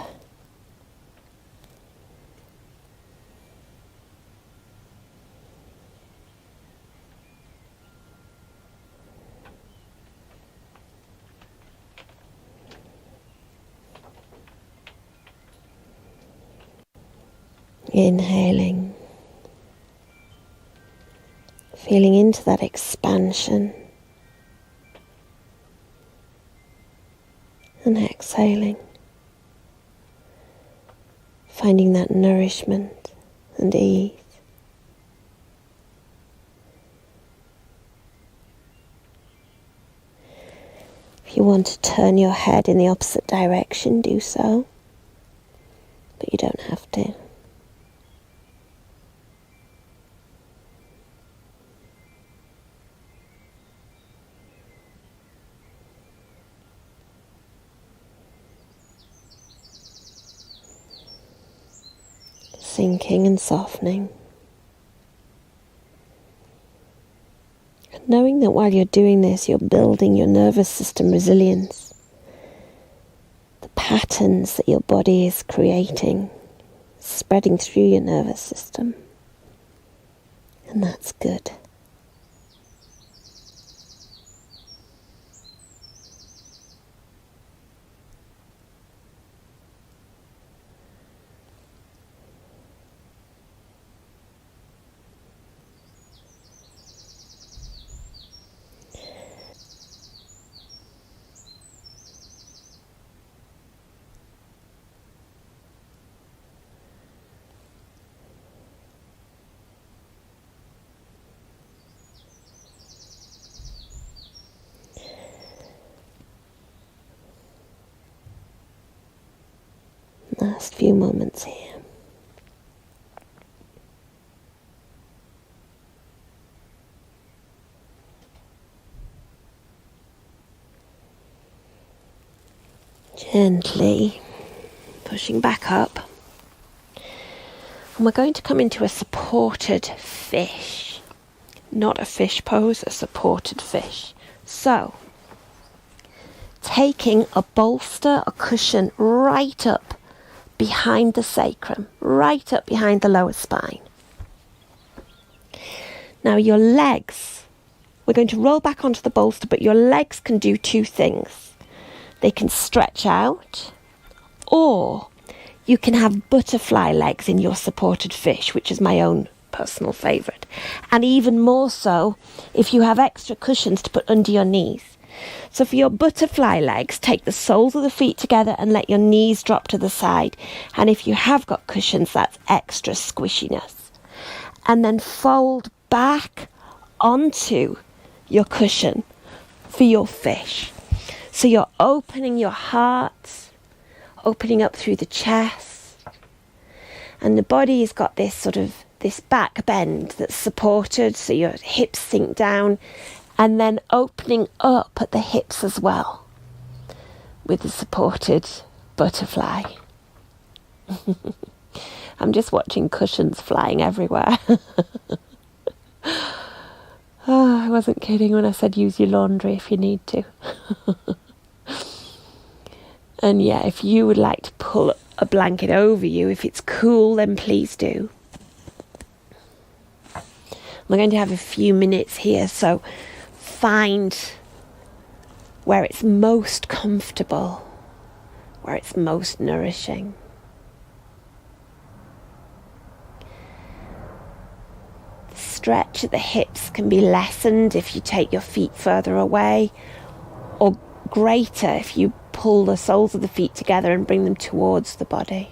S1: Inhaling, feeling into that expansion, and exhaling, finding that nourishment and ease. If you want to turn your head in the opposite direction, do so, but you don't have to. Sinking and softening. And knowing that while you're doing this, you're building your nervous system resilience. The patterns that your body is creating, spreading through your nervous system. And that's good. Last few moments here. Gently pushing back up. And we're going to come into a supported fish. Not a fish pose, a supported fish. So, taking a bolster, a cushion right up behind the sacrum, right up behind the lower spine. Now your legs, we're going to roll back onto the bolster, but your legs can do two things. They can stretch out, or you can have butterfly legs in your supported fish, which is my own personal favourite. And even more so if you have extra cushions to put under your knees. So for your butterfly legs, take the soles of the feet together and let your knees drop to the side. And if you have got cushions, that's extra squishiness. And then fold back onto your cushion for your fish. So you're opening your heart, opening up through the chest. And the body's got this back bend that's supported, so your hips sink down. And then opening up at the hips as well with the supported butterfly. I'm just watching cushions flying everywhere. Oh, I wasn't kidding when I said use your laundry if you need to. And yeah, if you would like to pull a blanket over you, if it's cool, then please do. We're going to have a few minutes here, so find where it's most comfortable, where it's most nourishing. The stretch at the hips can be lessened if you take your feet further away, or greater if you pull the soles of the feet together and bring them towards the body.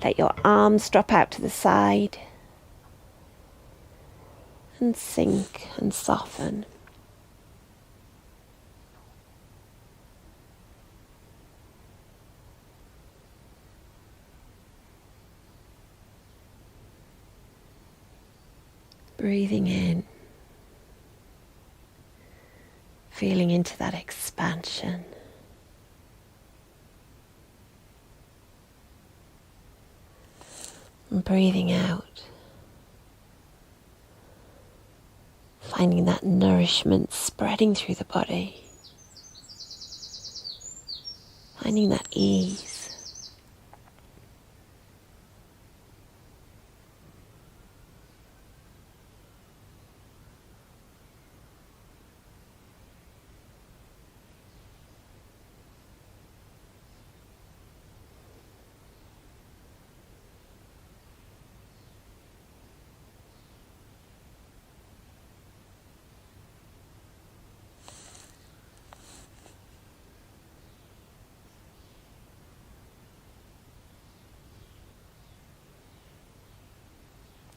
S1: Let your arms drop out to the side and sink and soften. Breathing in, feeling into that expansion. And breathing out, finding that nourishment spreading through the body, finding that ease.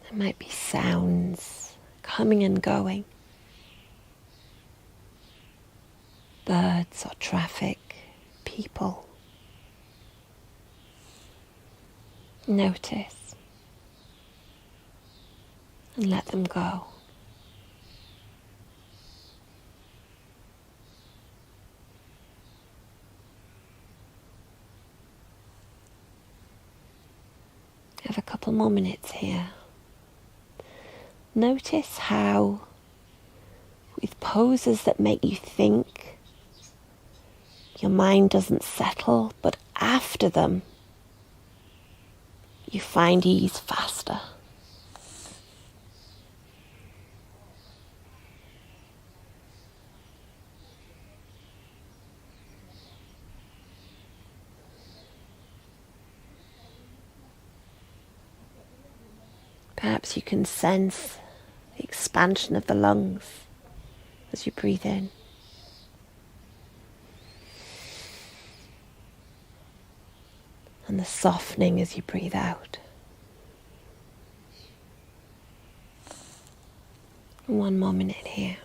S1: There might be sounds coming and going. Birds or traffic, people. Notice and let them go. Have a couple more minutes here. Notice how, with poses that make you think, your mind doesn't settle, but after them, you find ease faster. Perhaps you can sense the expansion of the lungs as you breathe in. And the softening as you breathe out. One more minute here.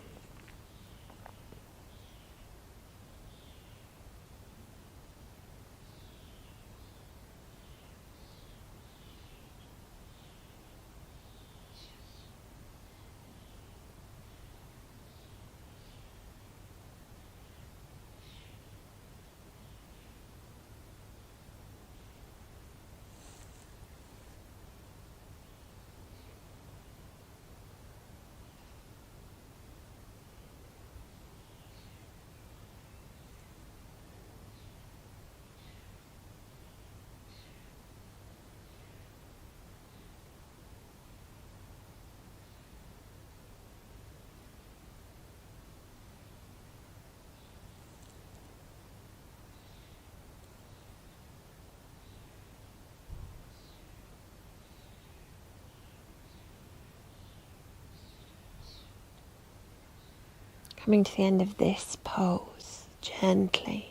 S1: Coming to the end of this pose, gently.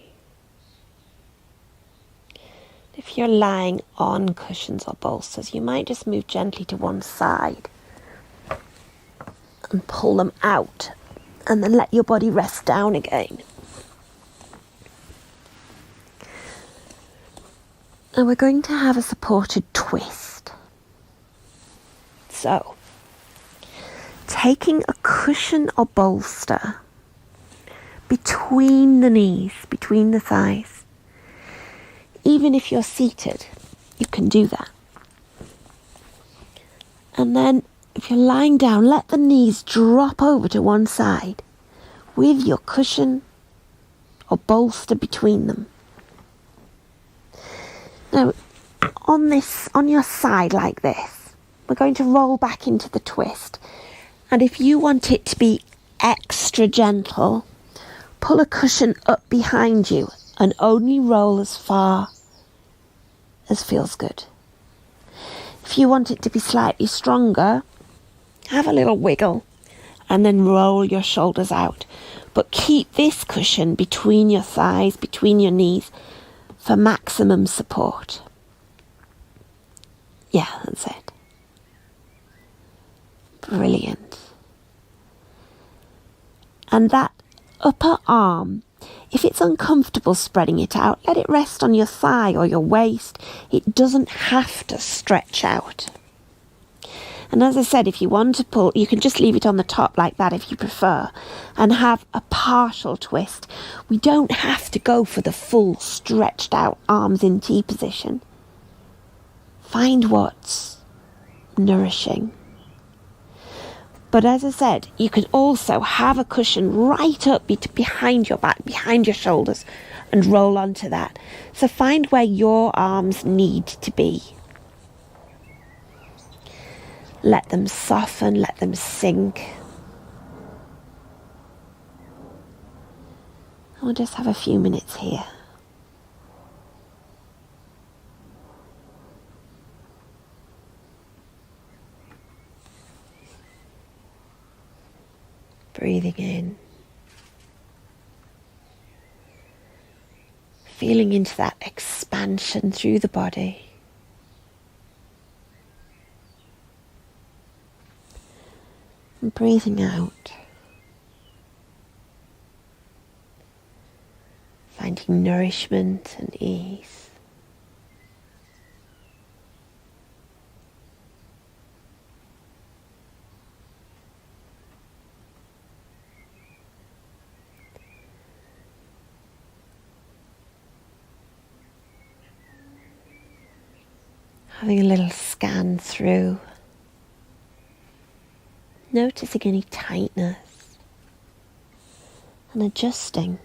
S1: If you're lying on cushions or bolsters, you might just move gently to one side and pull them out, and then let your body rest down again. And we're going to have a supported twist. So, taking a cushion or bolster between the knees, between the thighs. Even if you're seated, you can do that. And then if you're lying down, let the knees drop over to one side with your cushion or bolster between them. Now, on your side like this, we're going to roll back into the twist. And if you want it to be extra gentle, pull a cushion up behind you and only roll as far as feels good. If you want it to be slightly stronger, have a little wiggle and then roll your shoulders out. But keep this cushion between your thighs, between your knees, for maximum support. Yeah, that's it. Brilliant. And that upper arm, if it's uncomfortable spreading it out, let it rest on your thigh or your waist. It doesn't have to stretch out. And as I said, if you want to pull, you can just leave it on the top like that if you prefer, and have a partial twist. We don't have to go for the full stretched out arms in T position. Find what's nourishing. But as I said, you can also have a cushion right up behind your back, behind your shoulders, and roll onto that. So find where your arms need to be. Let them soften, let them sink. We'll just have a few minutes here. Breathing in. Feeling into that expansion through the body. And breathing out. Finding nourishment and ease. Having a little scan through, noticing any tightness and adjusting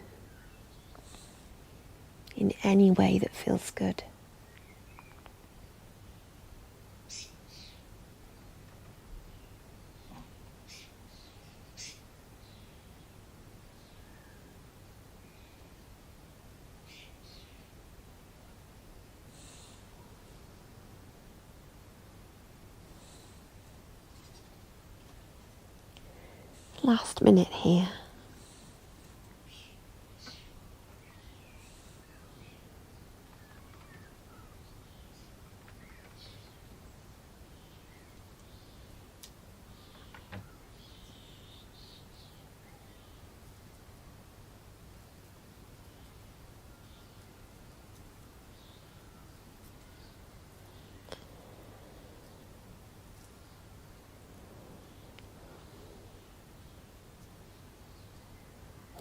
S1: in any way that feels good. Last minute here.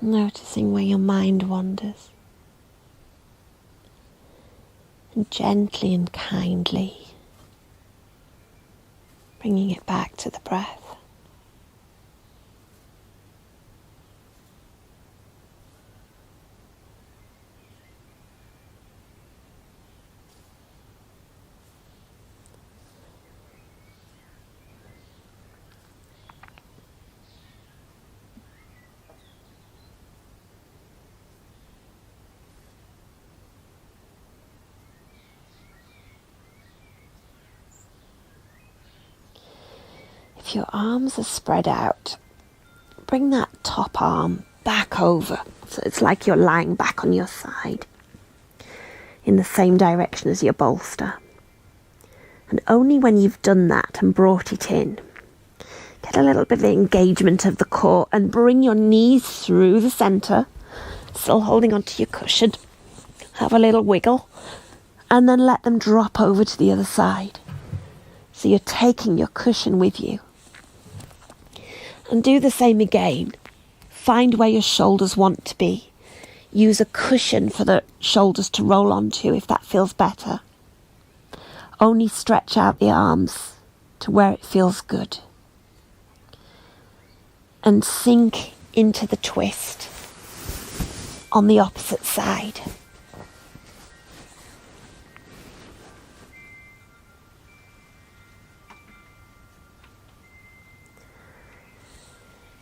S1: Noticing where your mind wanders, and gently and kindly bringing it back to the breath. If your arms are spread out, bring that top arm back over. So it's like you're lying back on your side in the same direction as your bolster. And only when you've done that and brought it in, get a little bit of engagement of the core and bring your knees through the centre, still holding onto your cushion. Have a little wiggle and then let them drop over to the other side. So you're taking your cushion with you. And do the same again. Find where your shoulders want to be. Use a cushion for the shoulders to roll onto if that feels better. Only stretch out the arms to where it feels good. and sink into the twist on the opposite side.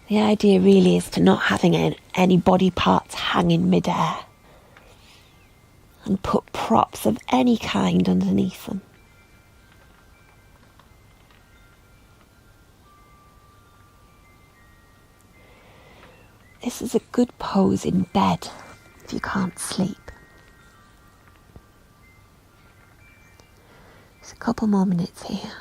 S1: The idea really is to not having any body parts hang in midair, and put props of any kind underneath them. This is a good pose in bed if you can't sleep. Just a couple more minutes here.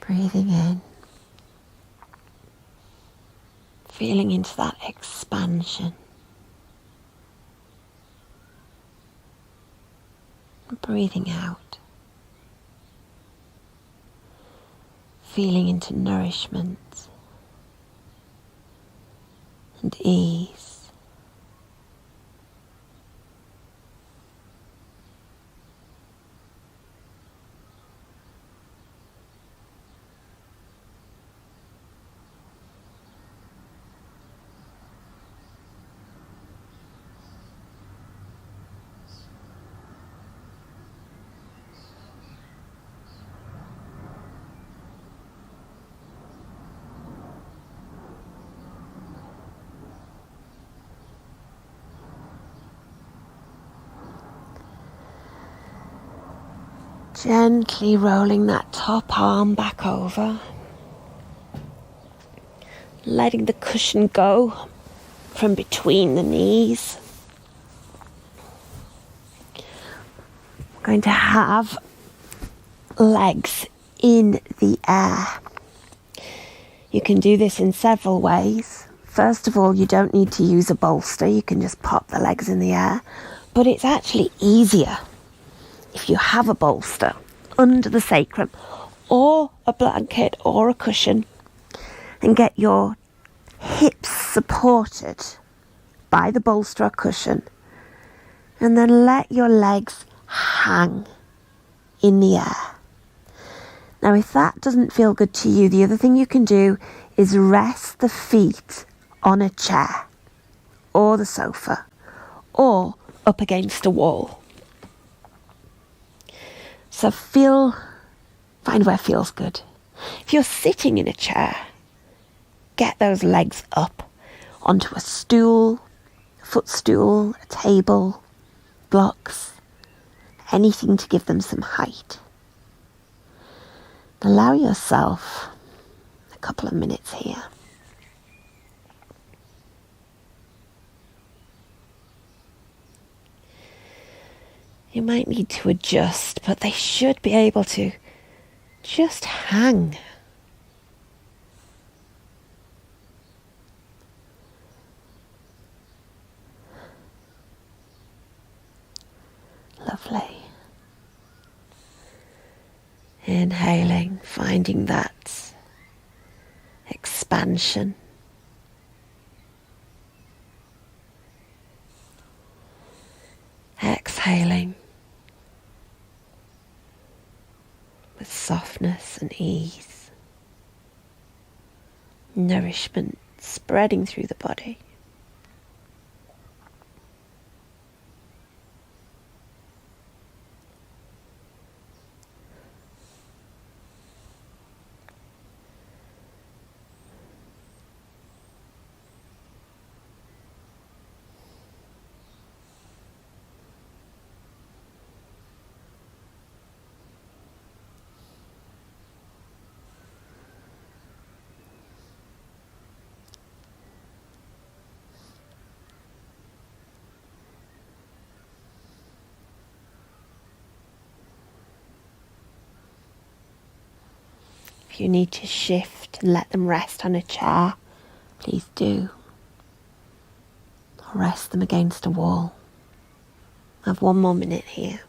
S1: Breathing in, feeling into that expansion. Breathing out, feeling into nourishment and ease. Gently rolling that top arm back over, letting the cushion go from between the knees. We're going to have legs in the air. You can do this in several ways. First of all, you don't need to use a bolster. You can just pop the legs in the air. But it's actually easier if you have a bolster under the sacrum or a blanket or a cushion, and get your hips supported by the bolster or cushion, and then let your legs hang in the air. Now, if that doesn't feel good to you, the other thing you can do is rest the feet on a chair or the sofa or up against a wall. So find where feels good. If you're sitting in a chair, get those legs up onto a stool, a footstool, a table, blocks, anything to give them some height. Allow yourself a couple of minutes here. You might need to adjust, but they should be able to just hang. Lovely. Inhaling, finding that expansion. Exhaling with softness and ease. nourishment spreading through the body. If you need to shift and let them rest on a chair, please do. Or rest them against a wall. I have 1 more minute here.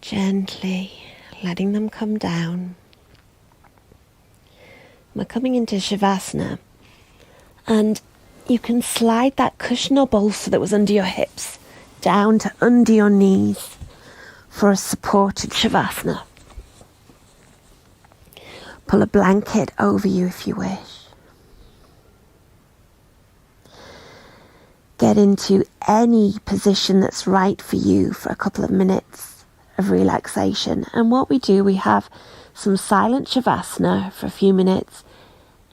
S1: Gently letting them come down. We're coming into Shavasana, and you can slide that cushion or bolster that was under your hips down to under your knees for a supported Shavasana. Pull a blanket over you if you wish. Get into any position that's right for you for a couple of minutes of relaxation. And what we do, we have some silent Shavasana for a few minutes,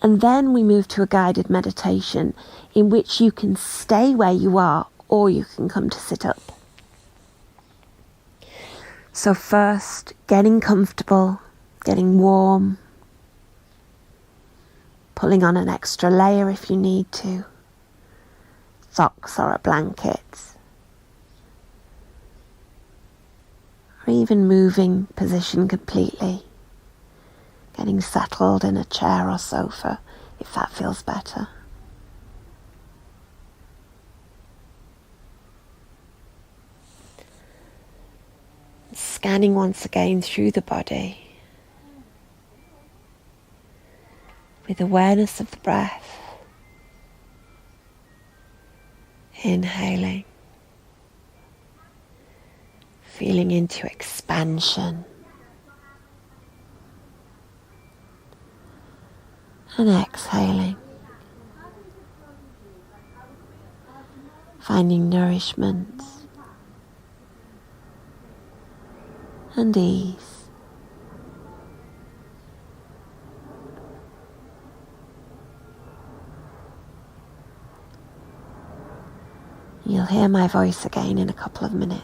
S1: and then we move to a guided meditation in which you can stay where you are or you can come to sit up. So first, getting comfortable, getting warm, pulling on an extra layer if you need to, socks or a blanket, or even moving position completely, getting settled in a chair or sofa if that feels better. Scanning once again through the body with awareness of the breath. Inhaling, feeling into expansion, and exhaling, finding nourishment and ease. You'll hear my voice again in a couple of minutes.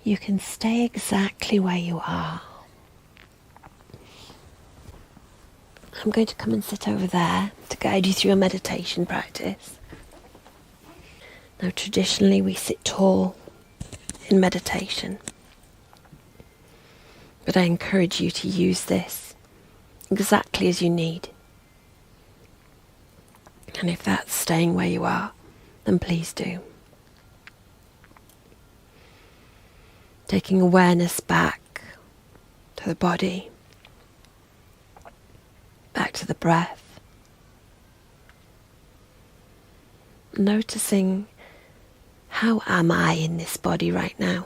S1: you can stay exactly where you are. I'm going to come and sit over there to guide you through a meditation practice. Now, traditionally we sit tall in meditation, but I encourage you to use this exactly as you need. And if that's staying where you are, then please do. Taking awareness back to the body, back to the breath. Noticing, how am I in this body right now?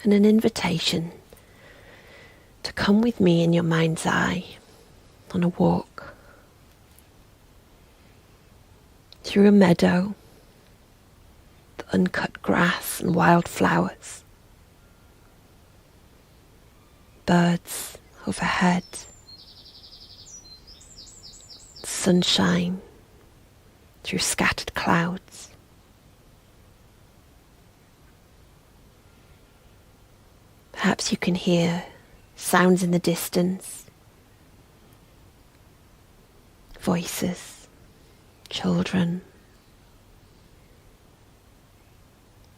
S1: And an invitation to come with me in your mind's eye on a walk through a meadow, the uncut grass and wild flowers, birds overhead, sunshine through scattered clouds. Perhaps you can hear sounds in the distance, voices, children,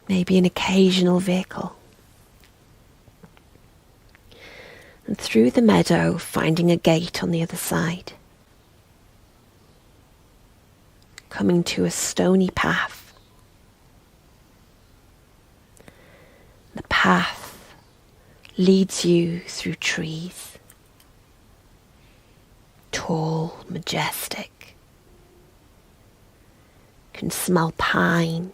S1: maybe an occasional vehicle. And through the meadow, finding a gate on the other side, coming to a stony path. The path leads you through trees, tall, majestic. You can smell pine.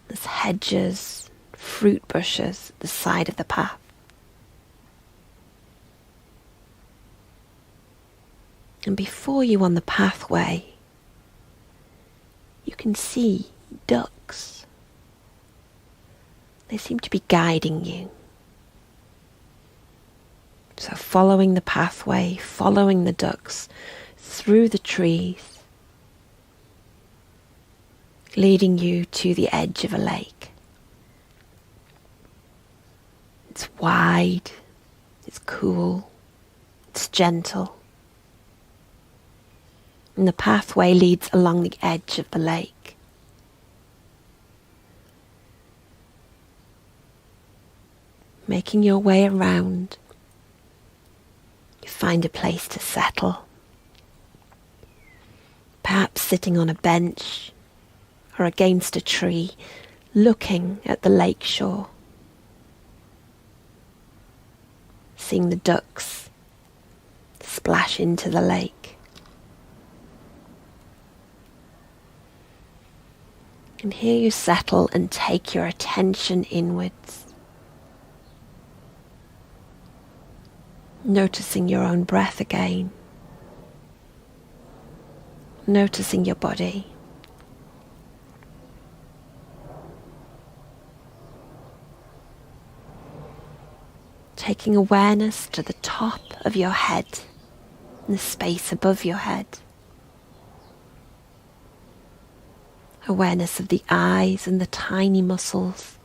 S1: There's hedges, fruit bushes at the side of the path. And before you on the pathway, you can see ducks. They seem to be guiding you. So following the pathway, following the ducks through the trees, leading you to the edge of a lake. It's wide, it's cool, it's gentle. And the pathway leads along the edge of the lake. Making your way around, you find a place to settle. Perhaps sitting on a bench or against a tree, looking at the lake shore. Seeing the ducks splash into the lake. And here you settle and take your attention inwards. Noticing your own breath again. Noticing your body. Taking awareness to the top of your head and the space above your head. Awareness of the eyes and the tiny muscles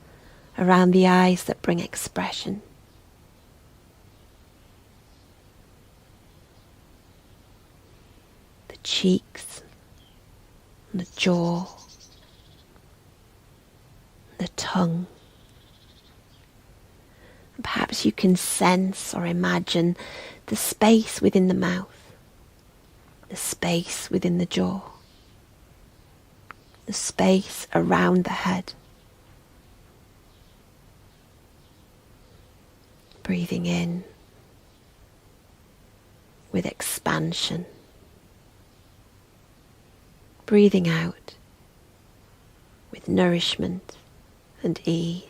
S1: around the eyes that bring expression. The cheeks, and the jaw, the tongue. And perhaps you can sense or imagine the space within the mouth, the space within the jaw. The space around the head. Breathing in with expansion. Breathing out with nourishment and ease.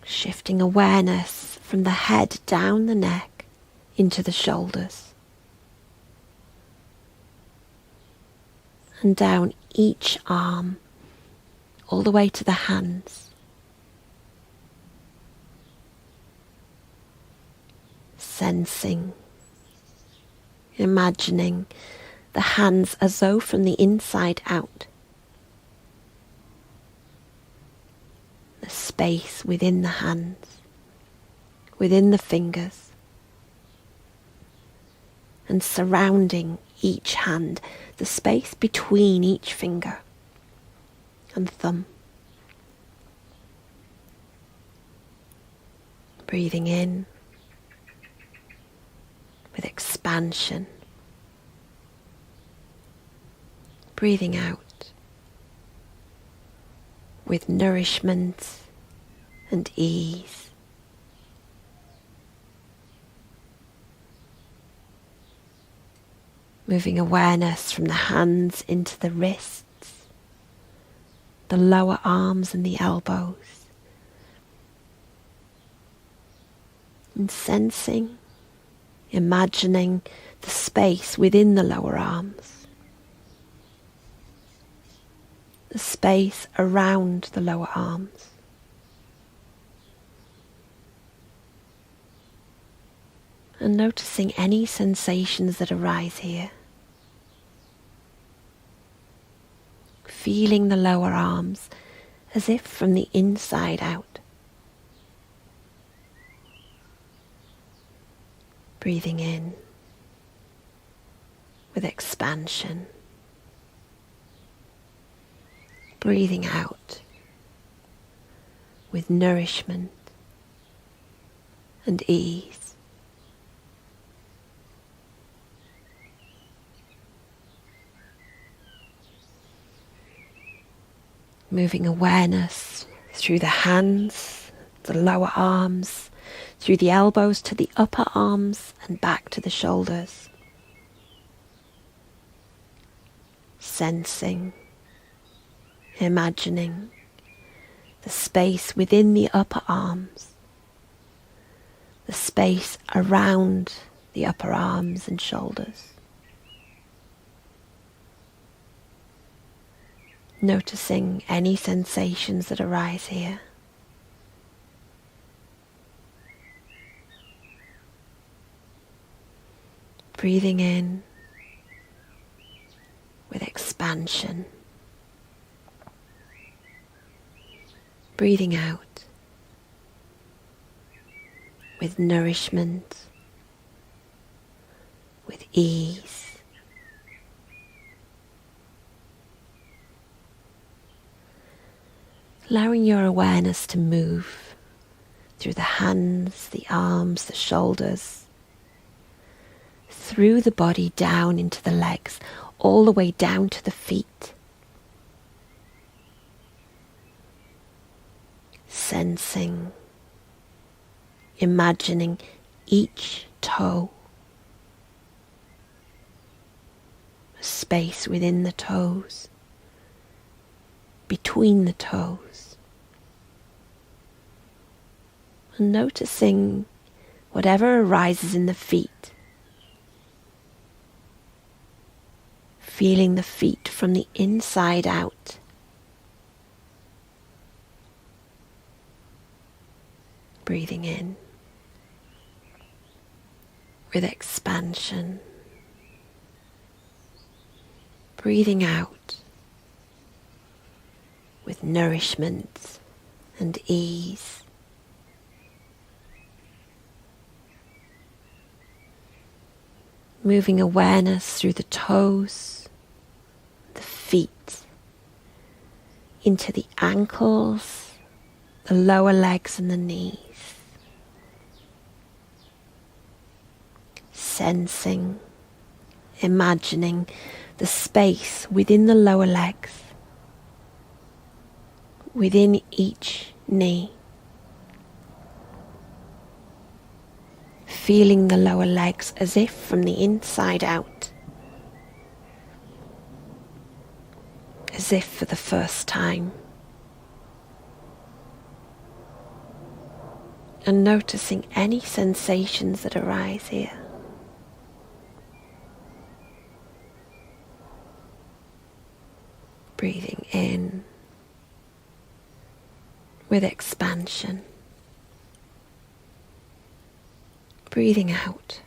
S1: Shifting awareness from the head down the neck into the shoulders. And down each arm, all the way to the hands. Sensing imagining the hands as though from the inside out. The space within the hands, within the fingers, and surrounding each hand, the space between each finger and thumb. Breathing in with expansion. Breathing out with nourishment and ease. Moving awareness from the hands into the wrists, the lower arms and the elbows. And sensing, imagining the space within the lower arms. The space around the lower arms. And noticing any sensations that arise here. Feeling the lower arms as if from the inside out. Breathing in with expansion. Breathing out with nourishment and ease. Moving awareness through the hands, the lower arms, through the elbows to the upper arms and back to the shoulders. Sensing, imagining the space within the upper arms, the space around the upper arms and shoulders. Noticing any sensations that arise here. Breathing in with expansion. Breathing out with nourishment, with ease. Allowing your awareness to move through the hands, the arms, the shoulders, through the body down into the legs, all the way down to the feet. Sensing, imagining each toe, a space within the toes, between the toes, and noticing whatever arises in the feet. Feeling the feet from the inside out. Breathing in with expansion. Breathing out with nourishment and ease. Moving awareness through the toes, the feet, into the ankles, the lower legs and the knees. Sensing, imagining the space within the lower legs, within each knee. Feeling the lower legs as if from the inside out. As if for the first time. And noticing any sensations that arise here. Breathing in with expansion. Breathing out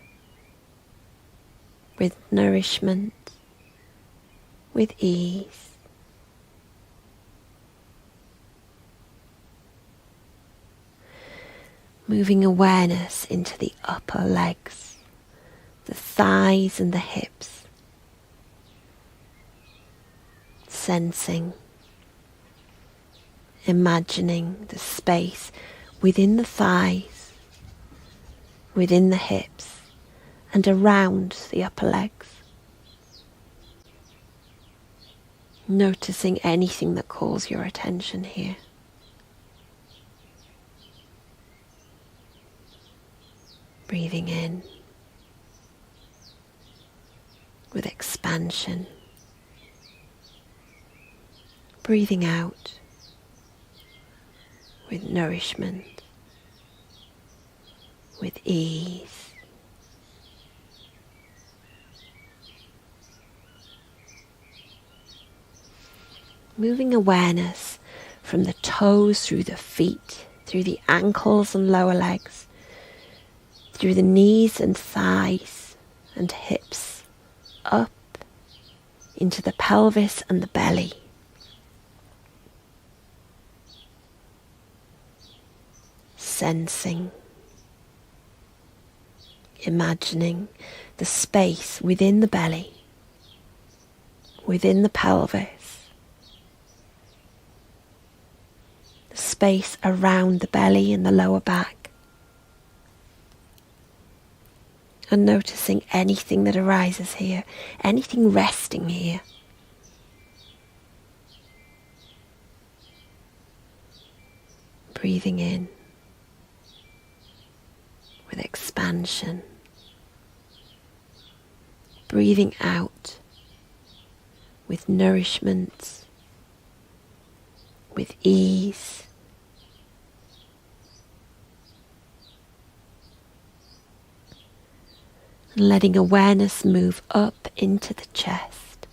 S1: with nourishment, with ease. Moving awareness into the upper legs, the thighs and the hips. Sensing, imagining the space within the thighs, within the hips, and around the upper legs. Noticing anything that calls your attention here. Breathing in with expansion. Breathing out with nourishment, with ease. Moving awareness from the toes through the feet, through the ankles and lower legs, through the knees and thighs and hips, up into the pelvis and the belly. Sensing, imagining the space within the belly, within the pelvis, the space around the belly and the lower back, and noticing anything that arises here, anything resting here. Breathing in with expansion. Breathing out with nourishment, with ease. And letting awareness move up into the chest.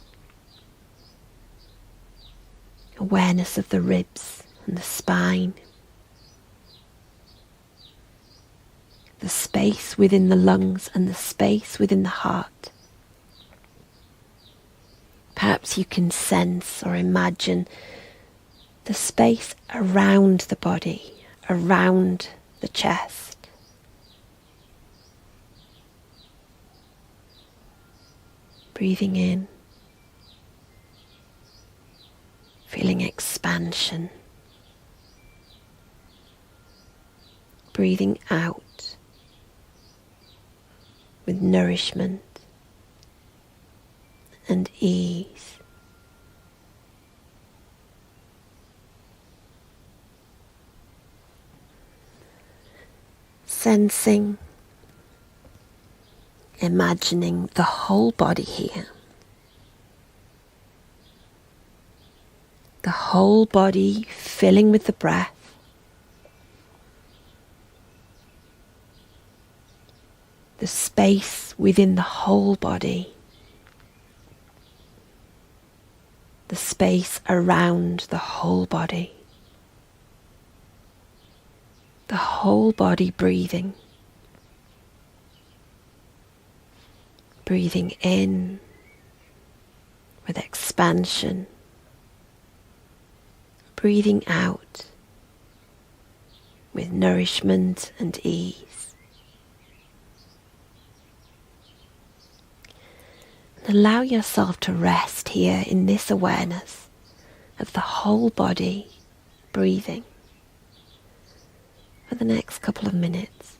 S1: Awareness of the ribs and the spine. The space within the lungs and the space within the heart. Perhaps you can sense or imagine the space around the body, around the chest. Breathing in, feeling expansion. Breathing out with nourishment and ease. Sensing, imagining the whole body here. The whole body filling with the breath. The space within the whole body. The space around the whole body. The whole body breathing. Breathing in with expansion. Breathing out with nourishment and ease. And allow yourself to rest here in this awareness of the whole body breathing for the next couple of minutes.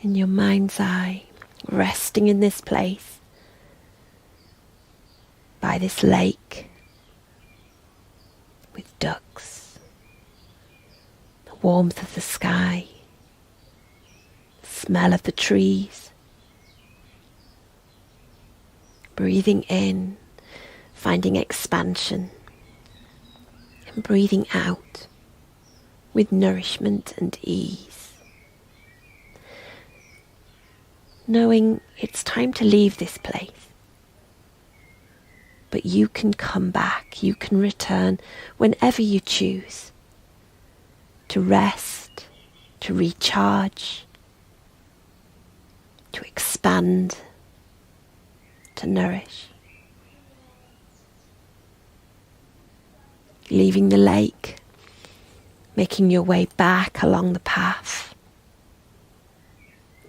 S1: in your mind's eye, resting in this place, by this lake, with ducks, the warmth of the sky, the smell of the trees, breathing in, finding expansion, and breathing out with nourishment and ease. Knowing it's time to leave this place, but you can come back, you can return whenever you choose, to rest, to recharge, to expand, to nourish. Leaving the lake, making your way back along the path,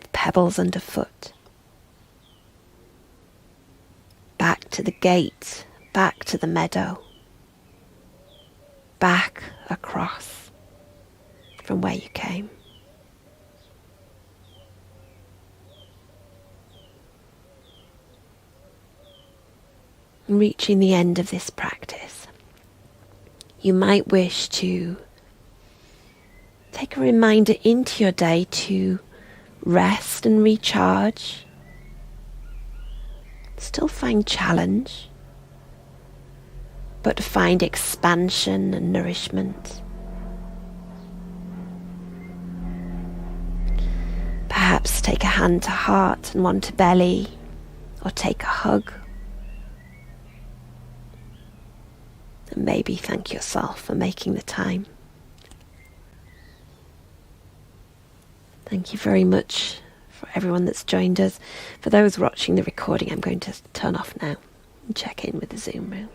S1: the pebbles underfoot, back to the gate, back to the meadow, back across from where you came. Reaching the end of this practice, you might wish to take a reminder into your day to rest and recharge. Still find challenge, but find expansion and nourishment. Perhaps take a hand to heart and one to belly, or take a hug. And maybe thank yourself for making the time. Thank you very much for everyone that's joined us. For those watching the recording, I'm going to turn off now and check in with the Zoom room.